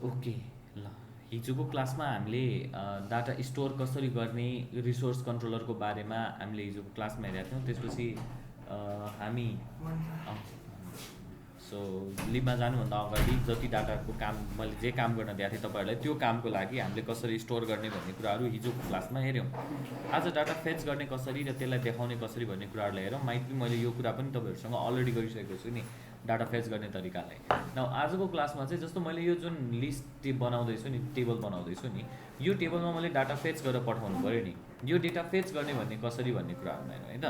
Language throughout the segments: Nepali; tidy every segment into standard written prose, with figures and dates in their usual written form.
ओके ल हिजोको क्लासमा हामीले डाटा स्टोर कसरी गर्ने रिसोर्स कन्ट्रोलरको बारेमा हामीले हिजोको क्लासमा हेरेका थियौँ। त्यसपछि हामी सो लिबमा जानुभन्दा अगाडि जति डाटाको काम मैले जे काम गर्न दिएको थिएँ तपाईँहरूलाई त्यो कामको लागि हामीले कसरी स्टोर गर्ने भन्ने कुराहरू हिजोको क्लासमा हेऱ्यौँ। आज डाटा फेच गर्ने कसरी र त्यसलाई देखाउने कसरी भन्ने कुराहरूलाई हेरौँ। माइट बी मैले यो कुरा पनि तपाईँहरूसँग अलरेडी गरिसकेको छु नि डाटा फेच गर्ने तरिकालाई। न आजको क्लासमा चाहिँ जस्तो मैले यो जुन लिस्ट बनाउँदैछु नि टेबल बनाउँदैछु नि यो टेबलमा मैले डाटा फेच गरेर पठाउनु पऱ्यो नि। यो डेटा फेच गर्ने भन्ने कसरी भन्ने कुराहरू हेरौँ है त।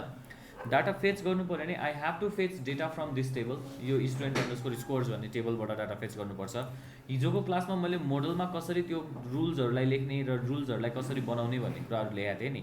डाटा फेच गर्नु पऱ्यो भने I have to fetch data from this table. यो स्टुडेन्ट अन्डरस्कोर स्कोर्स भन्ने टेबलबाट डाटा फेच गर्नुपर्छ। हिजोको क्लासमा मैले मोडलमा कसरी त्यो रुल्सहरूलाई लेख्ने र रुल्सहरूलाई कसरी बनाउने भन्ने कुराहरू ल्याएको थिएँ नि।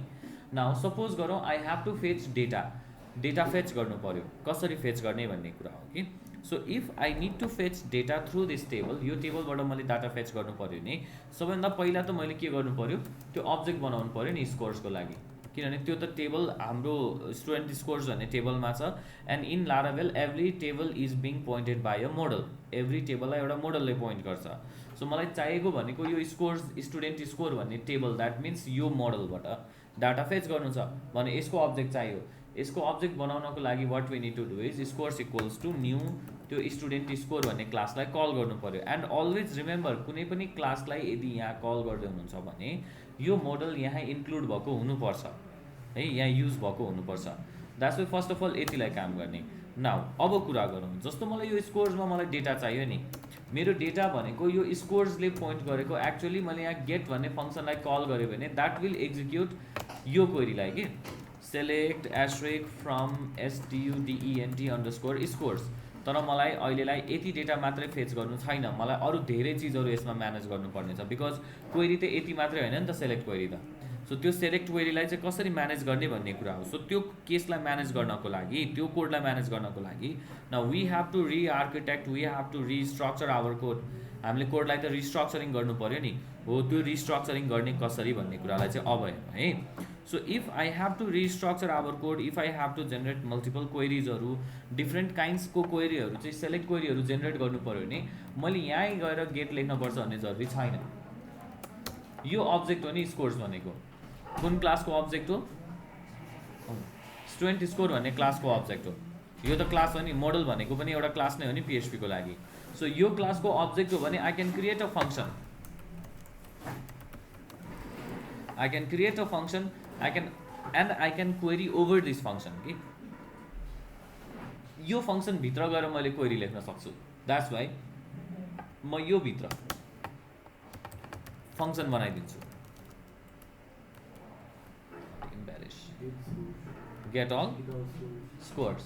नाउ सपोज गरौँ I have to fetch data fetch गर्नु पऱ्यो। कसरी फेच गर्ने भन्ने कुरा हो कि। So if I need to fetch data through this table, यो टेबलबाट मैले डाटा फेच गर्नु पऱ्यो भने सबैभन्दा पहिला त मैले के गर्नु पऱ्यो, त्यो अब्जेक्ट बनाउनु पऱ्यो नि स्कोर्सको लागि। किनभने त्यो त टेबल हाम्रो स्टुडेन्ट स्कोर्स भन्ने टेबलमा छ। And in Laravel every table is being pointed by a model. Every टेबललाई एउटा मोडलले पोइन्ट गर्छ। सो मलाई चाहिएको भनेको यो स्कोर्स स्टुडेन्ट स्कोर भन्ने टेबल, द्याट मिन्स यो मोडलबाट डाटा फेच गर्नु छ भने यसको अब्जेक्ट चाहियो। यसको अब्जेक्ट बनाउनको लागि what we need to do is scores equals to new त्यो स्टुडेन्ट स्कोर भन्ने क्लासलाई कल गर्नु पऱ्यो। एन्ड अलवेज रिमेम्बर कुनै पनि क्लासलाई यदि यहाँ कल गर्दै हुनुहुन्छ भने यो मोडल यहाँ इन्क्लुड भएको हुनुपर्छ है, यहाँ युज भएको हुनुपर्छ। That's why first of all यतिलाई काम गर्ने। नाउ अब कुरा गरौँ, जस्तो मलाई यो स्कोर्समा मलाई डेटा चाहियो नि। मेरो डेटा भनेको यो स्कोर्सले पोइन्ट गरेको एक्चुअली मैले यहाँ गेट भन्ने फङ्सनलाई कल गरेँ भने द्याट विल एक्जिक्युट यो क्वेरीलाई कि select asterisk from STUDENT underscore scores. तर मलाई अहिलेलाई यति डेटा मात्रै फेच गर्नु छैन, मलाई अरू धेरै चिजहरू यसमा म्यानेज गर्नुपर्ने छ। बिकज क्वेरी त यति मात्रै होइन नि त सेलेक्ट क्वेरी त। सो त्यो सेलेक्ट क्वेरीलाई चाहिँ कसरी म्यानेज गर्ने भन्ने कुरा हो। सो त्यो केसलाई म्यानेज गर्नको लागि, त्यो कोडलाई म्यानेज गर्नको लागि न we have to rearchitect, we have to restructure our code. हामीले कोडलाई त रिस्ट्रक्चरिङ गर्नु पऱ्यो नि। हो त्यो रिस्ट्रक्चरिङ गर्ने कसरी भन्ने कुरालाई चाहिँ अब हेरौँ है। So if I have to restructure our code, if I have to generate multiple क्वेरिजहरू, डिफ्रेन्ट काइन्ड्सको क्वेरीहरू चाहिँ सेलेक्ट क्वेरीहरू जेनेरेट गर्नु पऱ्यो भने मैले यहीँ गएर गेट लेख्नुपर्छ भन्ने जरुरी छैन। यो अब्जेक्ट हो नि स्कोर्स भनेको, कुन क्लासको अब्जेक्ट हो, स्टुडेन्ट स्कोर भन्ने क्लासको अब्जेक्ट हो। यो त क्लास हो नि, मोडल भनेको पनि एउटा क्लास नै हो नि PHP को लागि। सो यो क्लासको अब्जेक्ट हो भने I can create a function, I can create a function, I can query over this function कि यो फङ्सन भित्र गएर मैले क्वेरी लेख्न सक्छु। द्याट्स वाइ म यो भित्र फङ्सन बनाइदिन्छु। Get all scores.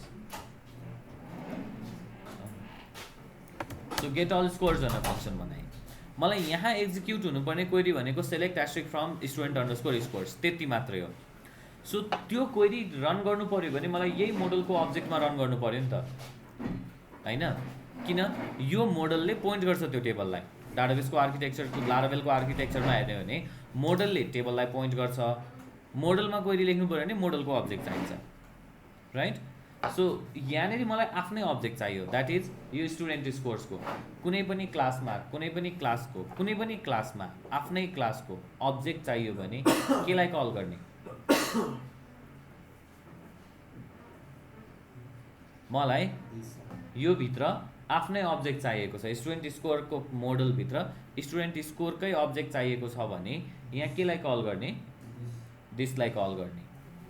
So get all scores भनेर फङ्सन बनाएँ। मलाई यहाँ एक्जिक्युट हुनुपर्ने क्वेरी भनेको select asterisk from student underscore scores, त्यति मात्रै हो। सो त्यो क्वेरी रन गर्नु पऱ्यो भने मलाई यही मोडलको अब्जेक्टमा रन गर्नु पऱ्यो नि त होइन। किन यो मोडलले पोइन्ट गर्छ त्यो टेबललाई। डाटाबेसको आर्किटेक्चर, लारावेलको आर्किटेक्चरमा हेर्ने भने मोडलले टेबललाई पोइन्ट गर्छ। मोडलमा क्वेरी लेख्नु पऱ्यो भने मोडलको अब्जेक्ट चाहिन्छ, राइट। सो यहाँनिर मलाई आफ्नै अब्जेक्ट चाहियो, द्याट इज यो स्टुडेन्ट स्कोर्सको कुनै पनि क्लासमा, कुनै पनि क्लासको, कुनै पनि क्लासमा आफ्नै क्लासको अब्जेक्ट चाहियो भने केलाई कल गर्ने, मलाई यो भित्र आफ्नै अब्जेक्ट चाहिएको छ। स्टुडेन्ट स्कोरको मोडलभित्र स्टुडेन्ट स्कोरकै अब्जेक्ट चाहिएको छ भने यहाँ केलाई कल गर्ने, दिसलाई कल गर्ने।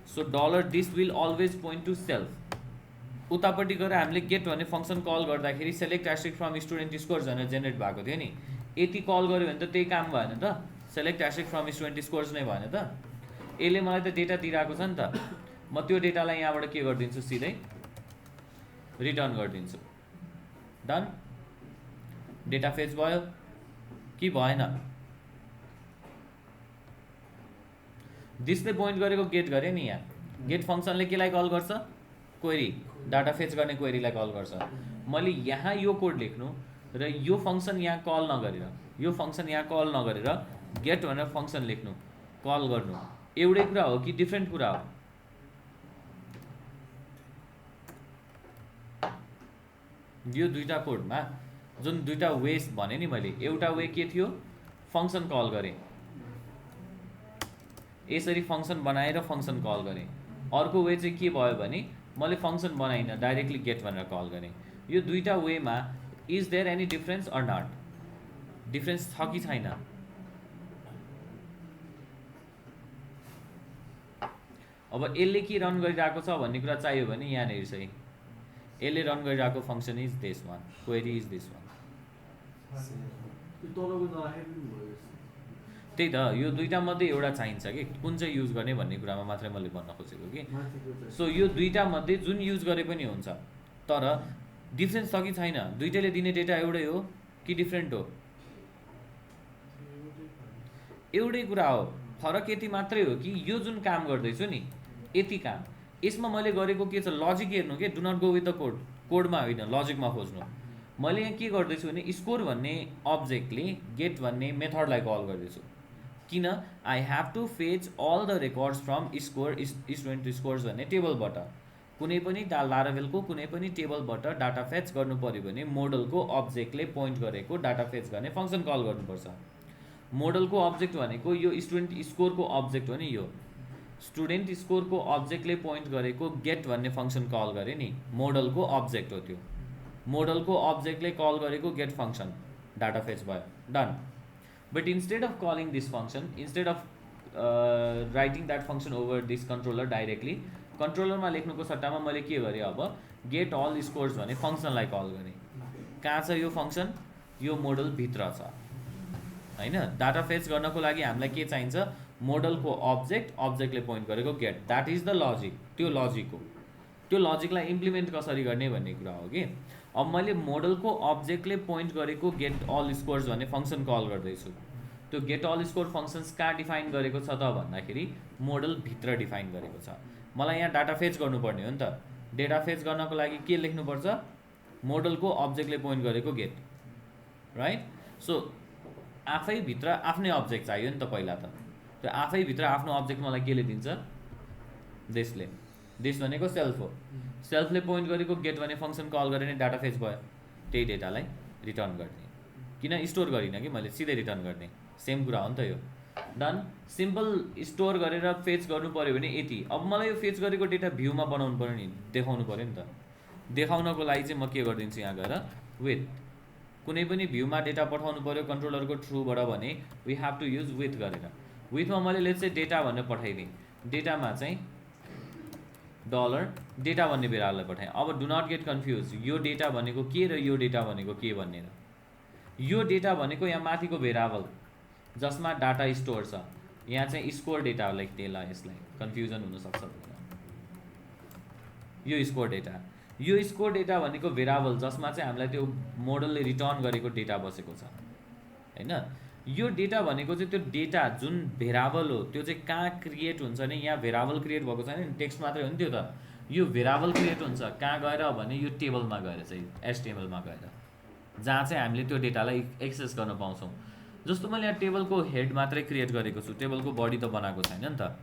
So $this will always point to self. उतापट्टि गएर हामीले गेट भन्ने फङ्सन कल गर्दाखेरि select asterisk from student scores भनेर जेनेरेट भएको थियो नि। यति कल गऱ्यो भने त त्यही काम भएन त, select asterisk from student scores नै भएन त। यसले मलाई त डेटा दिइरहेको छ नि त। म त्यो डेटालाई यहाँबाट के गरिदिन्छु, सिधै रिटर्न गरिदिन्छु। डन। डेटा फेच भयो कि भएन, दिसले पोइन्ट गरेको गेट गरे नि। यहाँ गेट फङ्सनले केलाई कल गर्छ, क्वेरी, डाटा फेच गर्ने क्वेरीलाई कल गर्छ। मैले यहाँ यो कोड लेख्नु र यो फङ्सन यहाँ कल नगरेर, यो फङ्सन यहाँ कल नगरेर गेट भनेर फङ्सन लेख्नु, कल गर्नु, एउटै कुरा हो कि डिफ्रेन्ट कुरा हो? यो दुईटा कोडमा जुन दुईटा वेज भने नि मैले, एउटा वे के थियो, फङ्सन कल गरेँ, यसरी फङ्सन बनाएर फङ्सन कल गरेँ। अर्को वे चाहिँ के भयो भने मैले फङ्सन बनाइनँ, डाइरेक्टली गेट भनेर कल गरेँ। यो दुईटा वेमा is there any difference or not? Difference छ कि छैन? अब यसले के रन गरिरहेको छ भन्ने कुरा चाहियो भने यहाँनिर चाहिँ यसले रन गरिरहेको function is this one, query is this one. त्यही त, यो दुईटा मध्ये एउटा चाहिन्छ कि कुन चाहिँ युज गर्ने भन्ने कुरामा मात्रै मैले भन्न खोजेको कि। सो यो दुईटा मध्ये जुन युज गरे पनि हुन्छ, तर डिफ्रेन्स छ कि छैन? दुईटैले दिने डेटा एउटै हो कि डिफ्रेन्ट हो? एउटै कुरा हो, फरक यति मात्रै हो कि यो जुन काम गर्दैछु नि, यति काम, यसमा मैले गरेको के छ, लजिक हेर्नु के, do not go with the code, कोडमा होइन लजिकमा खोज्नु। मैले यहाँ के गर्दैछु भने स्कोर भन्ने अब्जेक्टले गेट भन्ने मेथडलाई कल गर्दैछु। किन? I have to fetch all the records from score student scores भन्ने टेबलबाट। कुनै पनि लाराभेलको कुनै पनि टेबलबाट डाटा फेच गर्नु पऱ्यो भने मोडलको अब्जेक्टले पोइन्ट गरेको डाटा फेच गर्ने फङ्सन कल गर्नुपर्छ। मोडलको अब्जेक्ट भनेको यो स्टुडेन्ट स्कोरको अब्जेक्ट हो नि, यो स्टुडेन्ट स्कोरको अब्जेक्टले पोइन्ट गरेको गेट भन्ने फङ्सन कल गरे नि, मोडलको अब्जेक्ट हो त्यो। मोडलको अब्जेक्टले कल गरेको गेट फङ्सन डाटा फेच भयो, done. But instead of calling this function, instead of writing that function over this controller directly, कन्ट्रोलरमा लेख्नुको सट्टामा मैले के गरेँ, अब गेट अल स्कोर्स भन्ने फङ्सनलाई कल गरेँ। कहाँ छ यो फङ्सन? यो मोडलभित्र छ होइन। डाटा फेच गर्नको लागि हामीलाई के चाहिन्छ? मोडलको अब्जेक्ट, अब्जेक्टले पोइन्ट गरेको get, that is the logic. त्यो लजिक हो, त्यो लजिकलाई इम्प्लिमेन्ट कसरी गर्ने भन्ने कुरा हो कि। अब मैले मोडलको अब्जेक्टले पोइन्ट गरेको गेट अल स्कोर्स भन्ने फङ्सन कल गर्दैछु। त्यो गेट अल स्कोर फङ्सन्स कहाँ डिफाइन गरेको छ त भन्दाखेरि मोडलभित्र डिफाइन गरेको छ। मलाई यहाँ डाटा फेच गर्नुपर्ने हो नि त, डेटा फेच गर्नको लागि के लेख्नुपर्छ? मोडलको अब्जेक्टले पोइन्ट गरेको गेट, राइट। सो आफैभित्र आफ्नै अब्जेक्ट चाहियो नि त पहिला त। त्यो आफैभित्र आफ्नो अब्जेक्ट मलाई केले दिन्छ? देशले। देश भनेको सेल्फ हो, सेल्फले पोइन्ट गरेको गेट भन्ने फङ्सन कल गरेर नै डाटा फेच भयो। त्यही डेटालाई रिटर्न गर्ने, किन स्टोर गरिनँ कि मैले, सिधै रिटर्न गर्ने, सेम कुरा हो नि त यो, डन। सिम्पल स्टोर गरेर फेच गर्नु पऱ्यो भने यति। अब मलाई यो फेच गरेको डेटा भ्यूमा बनाउनु पऱ्यो नि, देखाउनु पऱ्यो नि त। देखाउनको लागि चाहिँ म के गरिदिन्छु, यहाँ गएर विथ, कुनै पनि भ्यूमा डेटा पठाउनु पऱ्यो कन्ट्रोलरको थ्रुबाट भने we have to use with गरेर। विथमा मैले लेट्स चाहिँ डेटा भनेर पठाइदिएँ, डेटामा चाहिँ डलर डेटा भन्ने भेरिएबललाई पठाएँ। अब डु नट गेट कन्फ्युज, यो डेटा भनेको के र यो डेटा भनेको के भनेर। यो डेटा भनेको यहाँ माथिको भेरिएबल जसमा डाटा स्टोर छ, यहाँ चाहिँ स्कोर डेटा लेख्दैला, यसलाई कन्फ्युजन हुनसक्छ। यो स्कोर डेटा, यो स्कोर डेटा भनेको भेरिएबल जसमा चाहिँ हामीलाई त्यो मोडलले रिटर्न गरेको डेटा बसेको छ होइन। यो डेटा भनेको चाहिँ त्यो डेटा जुन भेरिएबल हो त्यो चाहिँ कहाँ क्रिएट हुन्छ नि, यहाँ भेरिएबल क्रिएट भएको छैन नि, टेक्स्ट मात्रै हो नि त्यो त। यो भेरिएबल क्रिएट हुन्छ कहाँ गएर भने यो टेबलमा गएर चाहिँ एचटीएमएलमा गएर, जहाँ चाहिँ हामीले त्यो डेटालाई एक्सेस गर्न पाउँछौँ। जस्तो मैले यहाँ टेबलको हेड मात्रै क्रिएट गरेको छु, टेबलको बडी त बनाएको छैन नि त।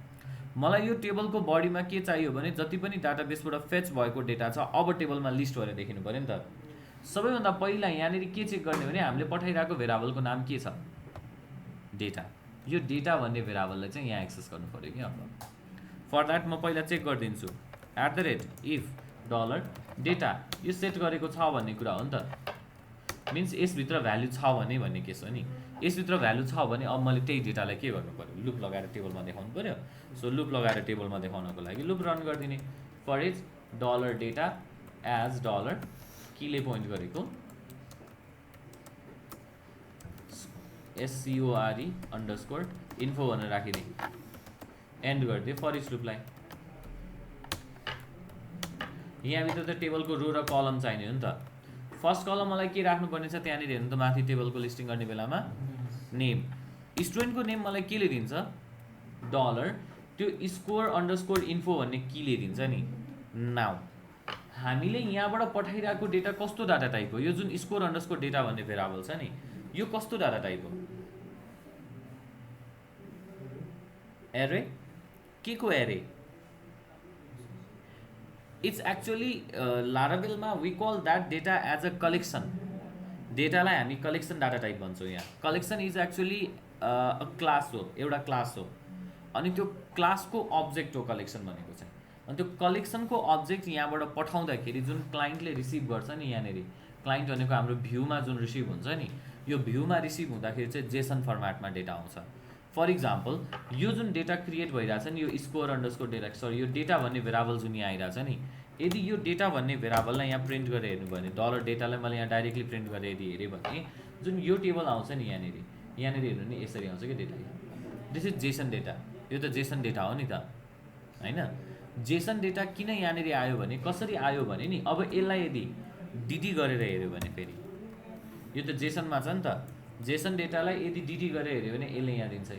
मलाई यो टेबलको बडीमा के चाहियो भने जति पनि डाटाबेसबाट फेच भएको डेटा छ अब टेबलमा लिस्ट गरेर देखिनु पऱ्यो नि त। सबैभन्दा पहिला यहाँनिर के चेक गर्ने भने हामीले पठाइरहेको भेरिएबलको नाम के छ, डेटा। यो डेटा भन्ने भेरिएबललाई चाहिँ यहाँ एक्सेस गर्नु पऱ्यो कि। अब फर द्याट म पहिला चेक गरिदिन्छु, @if डलर डेटा यो सेट गरेको छ भन्ने कुरा हो नि त। मिन्स यसभित्र भ्याल्यु छ भने भन्ने केस हो नि। यसभित्र भ्याल्यु छ भने अब मैले त्यही डेटालाई के गर्नु पऱ्यो, लुप लगाएर टेबलमा देखाउनु पऱ्यो। सो लुप लगाएर टेबलमा देखाउनको लागि लुप रन गरिदिने। For each dollar data as dollar केले पोइन्ट गरेको SCORE_info भनेर राखिदिएँ, एन्ड गरिदिएँ फर इच लुपलाई। यहाँभित्र त टेबलको रो र कलम चाहिने हो नि त। फर्स्ट कलम मलाई के राख्नुपर्ने छ त्यहाँनिर हेर्नु त, माथि टेबलको लिस्टिङ गर्ने बेलामा नेम, स्टुडेन्टको नेम मलाई केले दिन्छ, डलर त्यो SCORE_info भन्ने केले दिन्छ नि। नाउ हामीले यहाँबाट पठाइरहेको डेटा कस्तो डाटा टाइप हो, यो जुन SCORE_data भन्ने भेरिएबल छ नि यो कस्तो डाटा टाइप हो, एरे के को एरे। इट्स एक्चुअली लाराभेलमा we call that data as a collection. डेटालाई हामी कलेक्सन डाटा टाइप भन्छौँ। यहाँ collection is actually a class हो, एउटा क्लास हो, अनि त्यो क्लासको अब्जेक्ट हो कलेक्सन भनेको चाहिँ। अनि त्यो कलेक्सनको अब्जेक्ट यहाँबाट पठाउँदाखेरि जुन क्लाइन्टले रिसिभ गर्छ नि, यहाँनिर क्लाइन्ट भनेको हाम्रो भ्यूमा जुन रिसिभ हुन्छ नि, यो भ्यूमा रिसिभ हुँदाखेरि चाहिँ जेसन फर्मेटमा डेटा आउँछ। फर इक्जाम्पल यो जुन डेटा क्रिएट भइरहेछ नि, यो स्कोर अन्डरस्कोर डेटा, सरी यो डेटा भन्ने भेरिएबल जुन यहाँ आइरहेछ नि, यदि यो डेटा भन्ने भेरिएबललाई यहाँ प्रिन्ट गरेर हेर्नु भयो भने, डलर डेटालाई मैले यहाँ डाइरेक्टली प्रिन्ट गरेर यदि हेरेँ भने जुन यो टेबल आउँछ नि यहाँनिर हेर्नु नि, यसरी आउँछ कि data. This is Jason data, यो त जेसन डेटा हो नि त, होइन? जेसन डेटा किन यहाँनिर आयो भने, कसरी आयो भने नि, अब यसलाई यदि डिडी गरेर हेऱ्यो भने, फेरि यो त जेसनमा छ नि त, जेसन डेटालाई यदि डिडी गरेर हेऱ्यो भने यसले यहाँ दिन्छ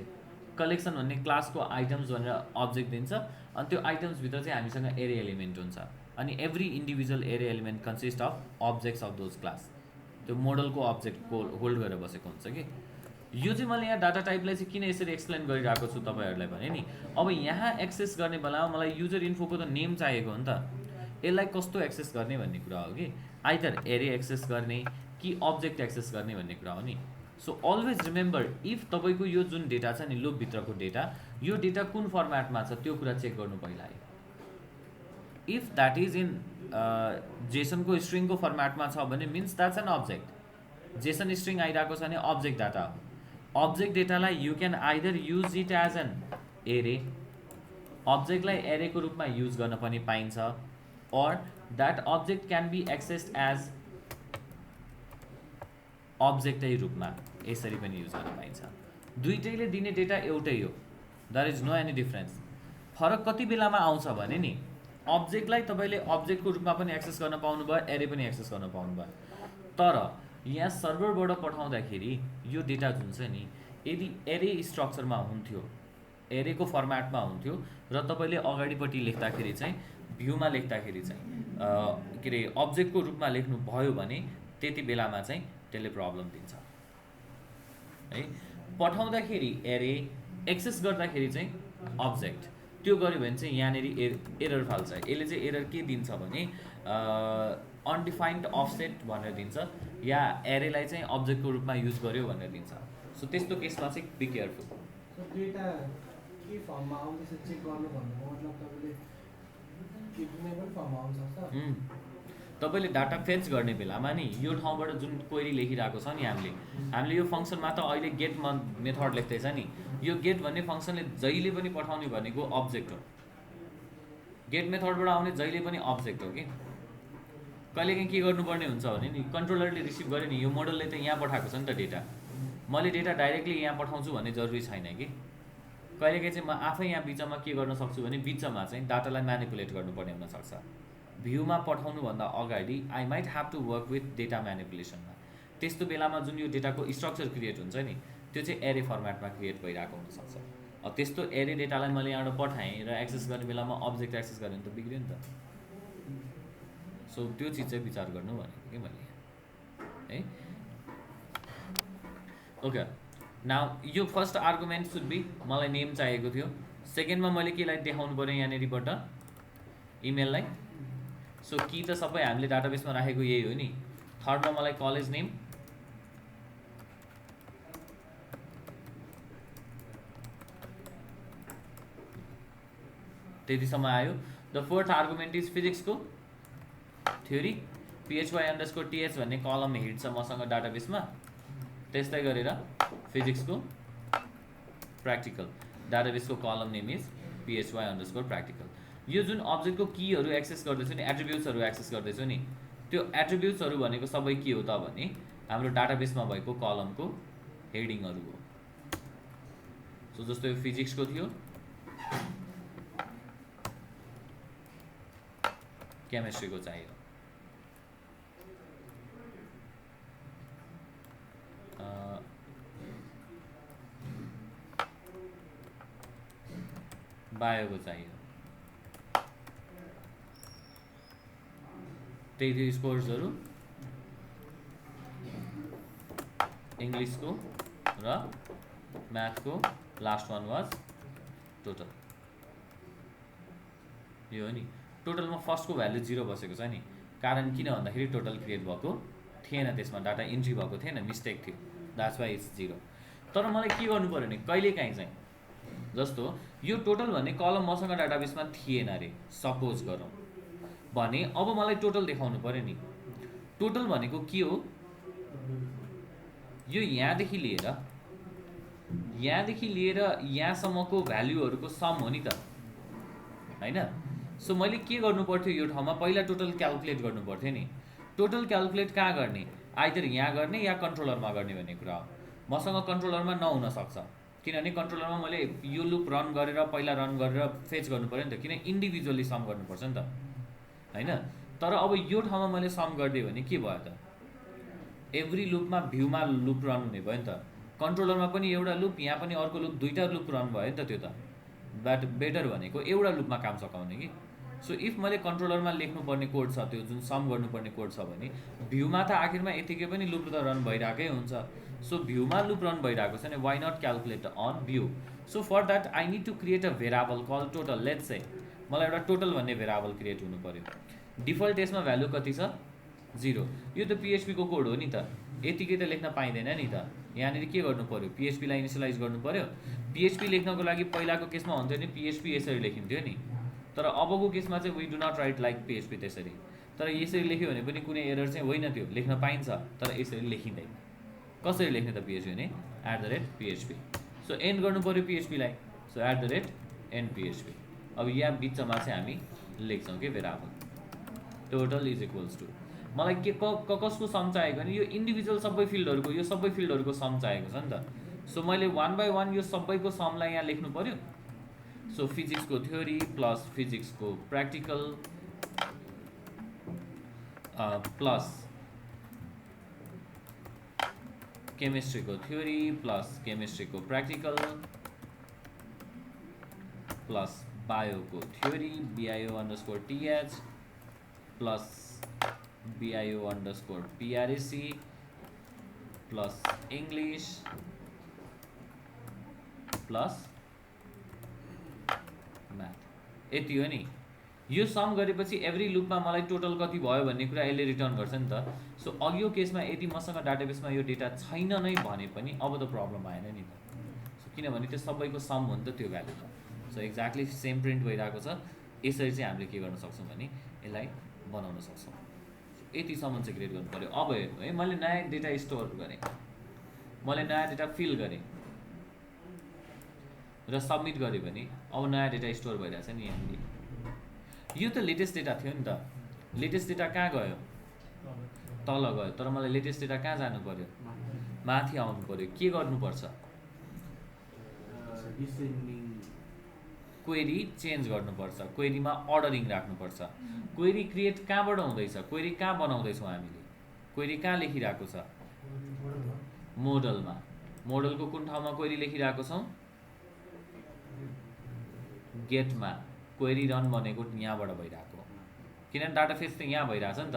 कलेक्सन भन्ने क्लासको आइटम्स भनेर अब्जेक्ट दिन्छ। अनि त्यो आइटम्सभित्र चाहिँ हामीसँग एरे एलिमेन्ट हुन्छ, अनि एभ्री इन्डिभिजुअल एरे element consist of objects of those class, त्यो मोडलको अब्जेक्टको होल्ड गरेर बसेको हुन्छ कि। यो चाहिँ मैले यहाँ डाटा टाइपलाई चाहिँ किन यसरी एक्सप्लेन गरिरहेको छु तपाईँहरूलाई भने नि, अब यहाँ एक्सेस गर्ने बेलामा मलाई युजर इन्फोको त नेम चाहिएको हो नि त, यसलाई कस्तो एक्सेस गर्ने भन्ने कुरा हो कि, आइदर एरे एक्सेस गर्ने कि अब्जेक्ट एक्सेस गर्ने भन्ने कुरा हो नि। सो अलवेज रिमेम्बर, इफ तपाईँको यो जुन डेटा छ नि लुपभित्रको डेटा, यो डेटा कुन फर्मेटमा छ त्यो कुरा चेक गर्नु पहिला। इफ द्याट इज इन जेसनको स्ट्रिङको फर्मेटमा छ भने means that's an object. JSON string आइरहेको छ भने अब्जेक्ट डाटा हो। अब्जेक्ट डेटालाई you can either use it as an array, अब्जेक्टलाई एरेको रूपमा युज गर्न पनि पाइन्छ, और that object can be accessed as अब्जेक्टै रूपमा यसरी पनि युज गर्न पाइन्छ। दुईटैले दिने डेटा एउटै हो, there is no any difference. फरक कति बेलामा आउँछ भने नि, अब्जेक्टलाई तपाईँले अब्जेक्टको रूपमा पनि एक्सेस गर्न पाउनुभयो, एरे पनि एक्सेस गर्न पाउनुभयो, तर यहाँ सर्भरबाट पठाउँदाखेरि यो डेटा जुन छ नि, यदि एरे स्ट्रक्चरमा हुन्थ्यो, एरेको फर्मेटमा हुन्थ्यो, र तपाईँले अगाडिपट्टि लेख्दाखेरि चाहिँ, भ्यूमा लेख्दाखेरि चाहिँ के अरे अब्जेक्टको रूपमा लेख्नु भयो भने त्यति बेलामा चाहिँ त्यसले प्रब्लम दिन्छ है। पठाउँदाखेरि एरे, एक्सेस गर्दाखेरि चाहिँ अब्जेक्ट, त्यो गर्यो भने चाहिँ यहाँनिर एरर फाल्छ। यसले चाहिँ एरर के दिन्छ भने अनडिफाइन्ड अफसेट भनेर दिन्छ, या एरेलाई चाहिँ अब्जेक्टको रूपमा युज गर्यो भनेर दिन्छ। सो त्यस्तो केसमा चाहिँ बी केयरफुल। सो डेटा के फर्ममा आउँदैछ चेक गर्नु भन्नुको मतलब तपाईँले के कुनै पनि फर्ममा आउन सक्छ। तपाईँले डाटा फेच गर्ने बेलामा नि यो ठाउँबाट जुन क्वेरी लेखिरहेको छ नि, हामीले यो फङ्सनमा त अहिले गेट मेथड लेख्दैछ नि, यो गेट भन्ने फङ्सनले जहिले पनि पठाउने भनेको अब्जेक्ट हो। गेट मेथडबाट आउने जहिले पनि अब्जेक्ट हो कि। कहिलेकाहीँ के गर्नुपर्ने हुन्छ भने नि, कन्ट्रोलरले रिसिभ गर्यो नि, यो मोडलले त यहाँ पठाएको छ नि त डेटा, मैले डेटा डाइरेक्टली यहाँ पठाउँछु भन्ने जरुरी छैन कि। कहिलेकाहीँ चाहिँ म आफै यहाँ बिचमा के गर्न सक्छु भने, बिचमा चाहिँ डाटालाई म्यानिपुलेट गर्नुपर्ने हुनसक्छ। भ्यूमा पठाउनुभन्दा अगाडि I might have to work with data म्यानिपुलेसनमा। त्यस्तो बेलामा जुन यो डेटाको स्ट्रक्चर क्रिएट हुन्छ नि, त्यो चाहिँ एरे फर्मेटमा क्रिएट भइरहेको हुनसक्छ। अब त्यस्तो एरे डेटालाई मैले यहाँबाट पठाएँ र एक्सेस गर्ने बेलामा अब्जेक्ट एक्सेस गरेँ भने त बिग्रियो नि त। सो त्यो चिज चाहिँ विचार गर्नु भनेको कि मैले है। ओके, नाउ यो फर्स्ट आर्गुमेन्ट सुड बी, मलाई नेम चाहिएको थियो। सेकेन्डमा मैले केलाई देखाउनु पऱ्यो यहाँनिरबाट, इमेललाई। सो कि त सबै हामीले डाटाबेसमा राखेको यही हो नि। थर्डमा मलाई कलेज नेम, त्यतिसम्म आयो। द फोर्थ आर्गुमेन्ट इज फिजिक्सको थ्योरी, phy_ts भन्ने कलम हिँड्छ मसँग डाटाबेसमा। त्यस्तै गरेर फिजिक्सको प्र्याक्टिकल, डाटाबेसको कलम नेम इज phy_practical। यो जुन अब्जेक्टको कीहरू एक्सेस गर्दैछु नि, एट्रिब्युट्सहरू एक्सेस गर्दैछु नि, त्यो एट्रिब्युट्सहरू भनेको सबै के हो त भने हाम्रो डाटाबेसमा भएको कलमको हेडिङहरू हो। सो जस्तो यो फिजिक्सको थियो, केमिस्ट्रीको चाहियो, बायोको चाहियो, त्यही थियो स्कोर्सहरू। इङ्ग्लिसको र म्याथको लास्ट वान वाज टोटल। यो हो नि, टोटलमा फर्स्टको भ्यालु 0 बसेको छ नि, कारण किन भन्दाखेरि टोटल क्रिएट भएको थिएन, त्यसमा डाटा इन्ट्री भएको थिएन, मिस्टेक थियो, द्याट्स वाइ इट्स 0। तर मलाई के गर्नु पऱ्यो भने कहिलेकाहीँ चाहिँ जस्तो यो टोटल भन्ने कलम मसँग डाटाबेसमा थिएन अरे सपोज गरौँ भने अब मलाई टोटल देखाउनु पऱ्यो नि। टोटल भनेको के हो, यो यहाँदेखि लिएर यहाँसम्मको भ्याल्युहरूको सम हो नि त, होइन? सो मैले के गर्नु पर्थ्यो यो ठाउँमा, पहिला टोटल क्यालकुलेट गर्नु पर्थ्यो नि। टोटल क्यालकुलेट कहाँ गर्ने, आइदर यहाँ गर्ने या कन्ट्रोलरमा गर्ने भन्ने कुरा हो। मसँग कन्ट्रोलरमा नहुन सक्छ, किनभने कन्ट्रोलरमा मैले यो लुप रन गरेर पहिला रन गरेर फेच गर्नु पऱ्यो नि त, किन इन्डिभिजुअली सम गर्नुपर्छ नि त, होइन? तर अब यो ठाउँमा मैले सम गरिदिएँ भने के भयो त, एभ्री लुपमा भ्यूमा लुप रन हुने भयो नि त। कन्ट्रोलरमा पनि एउटा लुप, यहाँ पनि अर्को लुप, दुईवटा लुप रन भयो नि त। त्यो त बेटर भनेको एउटा लुपमा काम सकाउने कि। सो इफ मैले कन्ट्रोलरमा लेख्नुपर्ने कोड छ, त्यो जुन सम गर्नुपर्ने कोड छ भने भ्यूमा त आखिरमा यतिकै पनि लुप त रन भइरहेकै हुन्छ। सो भ्यूमा लुप रन भइरहेको छ भने why not calculate on view. So for that I need to create a variable call total. Let's say मलाई एउटा टोटल भन्ने भेराबल क्रिएट हुनु पऱ्यो। डिफल्ट यसमा भ्यालु कति छ, 0। यो त पिएचपीको कोड हो नि त, यतिकै त लेख्न पाइँदैन नि त। यहाँनिर के गर्नु पऱ्यो, पिएचपीलाई इनिसियलाइज गर्नु पऱ्यो। पिएचपी लेख्नको लागि पहिलाको केसमा हुन्थ्यो नि पिएचपी यसरी लेखिन्थ्यो नि, तर अबको केसमा चाहिँ we do not write like PHP त्यसरी। तर यसरी लेख्यो भने पनि कुनै एरर चाहिँ होइन, त्यो लेख्न पाइन्छ, तर यसरी लेखिँदैन। कसरी लेख्ने त पिएचपी भने @PHP। सो एन्ड गर्नु पऱ्यो पिएचपीलाई, सो @endPHP। अब यहाँ बिचमा चाहिँ हामी लेख्छौँ कि भेराबल टोटल इज इक्वल्स टु, मलाई के कसको सम चाहिएको भने यो इन्डिभिजुअल सबै फिल्डहरूको, यो सबै फिल्डहरूको सम चाहिएको छ नि त। सो मैले 1 बाई 1 यो सबैको समलाई यहाँ लेख्नु पऱ्यो। सो फिजिक्सको थ्योरी प्लस फिजिक्सको प्र्याक्टिकल प्लस केमिस्ट्रीको थ्योरी प्लस केमिस्ट्रीको प्र्याक्टिकल प्लस बायोको theory BIO_TH plus BIO_PRAC plus English plus math. यति हो नि। यो सम गरेपछि एभ्री लुपमा मलाई टोटल कति भयो भन्ने कुरा यसले रिटर्न गर्छ नि त। सो अघिल्लो केसमा यदि मसँग डाटाबेसमा यो डेटा छैन नै भने पनि अब त प्रब्लम आएन नि त। सो किनभने त्यो सबैको सम हो नि त त्यो भ्यालु त। सो एक्ज्याक्टली सेम प्रिन्ट भइरहेको छ। यसरी चाहिँ हामीले के गर्न सक्छौँ भने यसलाई बनाउन सक्छौँ। यतिसम्म चाहिँ क्रिएट गर्नु पऱ्यो। अब हेर्नु है, मैले नयाँ डेटा स्टोर गरेँ, मैले नयाँ डेटा फिल गरेँ र सबमिट गरेँ भने अब नयाँ डेटा स्टोर भइरहेछ नि यहाँनिर। यो त लेटेस्ट डेटा थियो नि त। लेटेस्ट डेटा कहाँ गयो, तल गयो। तर मलाई लेटेस्ट डेटा कहाँ जानु पऱ्यो, माथि आउनु पऱ्यो। के गर्नुपर्छ, क्वेरी चेन्ज गर्नुपर्छ, क्वेरीमा अर्डरिङ राख्नुपर्छ। क्वेरी क्रिएट कहाँबाट हुँदैछ, क्वेरी कहाँ बनाउँदैछौँ हामीले, क्वेरी कहाँ लेखिरहेको छ, मोडलमा। मोडलको कुन ठाउँमा क्वेरी लेखिरहेको छौँ, गेटमा। क्वेरी रन भनेको यहाँबाट भइरहेको, किनभने डाटा फेच त यहाँ भइरहेछ नि त।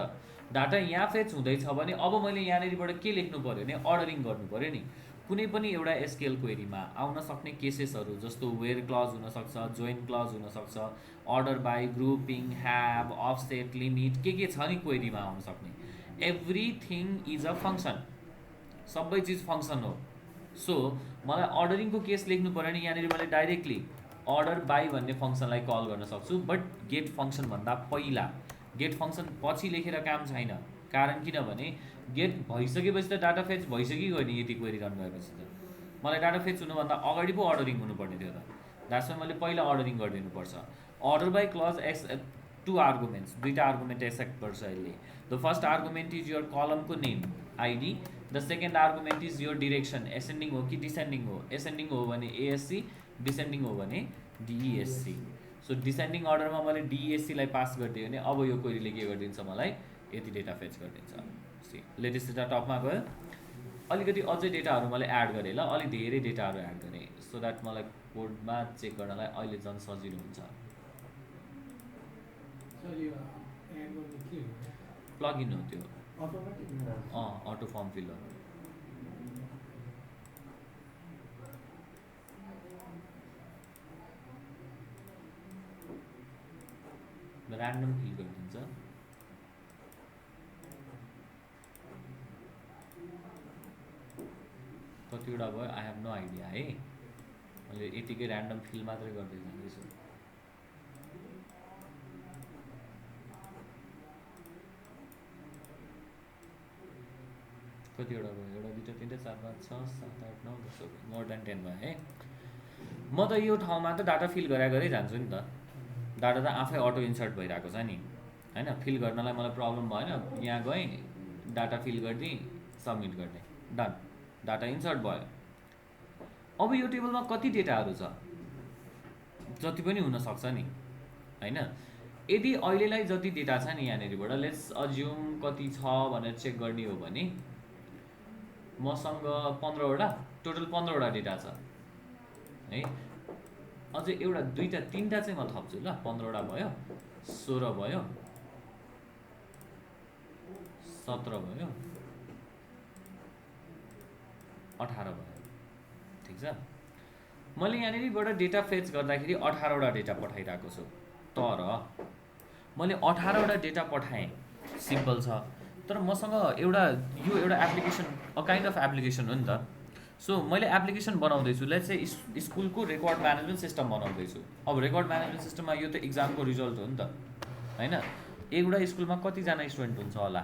डाटा यहाँ फेच हुँदैछ भने अब मैले यहाँनिरबाट के लेख्नु पऱ्यो भने अर्डरिङ गर्नु पऱ्यो नि। कुनै पनि एउटा एसक्यूएल क्वेरीमा आउन सक्ने केसेसहरू जस्तो वेयर क्लज हुनसक्छ, जोइन क्लज हुनसक्छ, order by, grouping, have, offset, limit, के छ नि क्वेरीमा आउन सक्ने। एभ्रिथिङ इज अ फङ्सन, सबै चिज फङ्सन हो। सो मलाई अर्डरिङको केस लेख्नु पऱ्यो भने यहाँनिर मैले डाइरेक्टली अर्डर बाई भन्ने फङ्सनलाई कल गर्न सक्छु। बट गेट फङ्सनभन्दा पहिला, गेट फङ्सन पछि लेखेर काम छैन। कारण किनभने गेट भइसकेपछि त डाटा फेच भइसक्यो नि। यति क्वेरी रन गएपछि त मलाई डाटा फेच हुनुभन्दा अगाडि पो अर्डरिङ हुनुपर्ने थियो त। द्याट्स वाइ मैले पहिला अर्डरिङ गरिदिनुपर्छ। Order by clause two arguments, दुईवटा आर्गुमेन्ट एक्सेप्ट गर्छ यसले। The first argument is your कलमको name ID, the second argument is your direction, ascending हो कि डिसेन्डिङ हो। एसेन्डिङ हो भने ASC, डिसेन्डिङ हो भने DESC। सो डिसेन्डिङ अर्डरमा मैले DESC लाई पास गरिदिएँ भने अब यो क्वेरीले के गरिदिन्छ, मलाई यति डेटा फेच गरिदिन्छ। सी लेटेस्ट डेटा टपमा गयो। अलिकति अझै डेटाहरू मैले एड गरेँ ल, अलिक धेरै डेटाहरू एड गरेँ सो द्याट मलाई कोडमा चेक गर्नलाई अहिले झन् सजिलो हुन्छ। प्लगइन हो त्यो, auto form filler. Random fill गरिदिन्छ। कतिवटा भयो आई हेभ नो आइडिया है, मैले यतिकै ऱ्यान्डम फिल मात्रै गर्दै जाँदैछु। कतिवटा भयो, एउटा दुईवटा तिनवटा चार पाँच छ सात आठ नौ 10 मोर देन 10 भयो है। म त यो ठाउँमा त डाटा फिल गरै जान्छु नि त, डाटा त आफै अटो इन्सर्ट भइरहेको छ नि होइन। फिल गर्नलाई मलाई प्रब्लम भएन, यहाँ गएँ डाटा फिल गरिदिएँ सबमिट गरिदिएँ, डन, डाटा इन्सर्ट भयो। अब यो टेबलमा कति डेटाहरू छ, जति पनि हुनसक्छ नि होइन। यदि अहिलेलाई जति डेटा छ नि यहाँनिरबाट लेट्स अज्युम कति छ भनेर चेक गर्ने हो भने मसँग 15वटा टोटल 15वटा डेटा छ है। अझै एउटा दुईवटा तिनवटा चाहिँ म थप्छु ल, 15वटा भयो, 16 भयो, 17 भयो, 18 भयो, ठिक छ। मैले यहाँनिरबाट डेटा फेच गर्दाखेरि 18वटा डेटा पठाइरहेको छु, तर मैले 18वटा डेटा पठाएँ, सिम्पल छ। तर मसँग यो एउटा application, a kind of application हो नि त। सो मैले एप्लिकेसन बनाउँदैछु, लेट्स चाहिँ स्कुलको रेकर्ड म्यानेजमेन्ट सिस्टम बनाउँदैछु। अब रेकर्ड म्यानेजमेन्ट सिस्टममा यो त इक्जामको रिजल्ट हो नि त होइन। एउटा स्कुलमा कतिजना स्टुडेन्ट हुन्छ होला,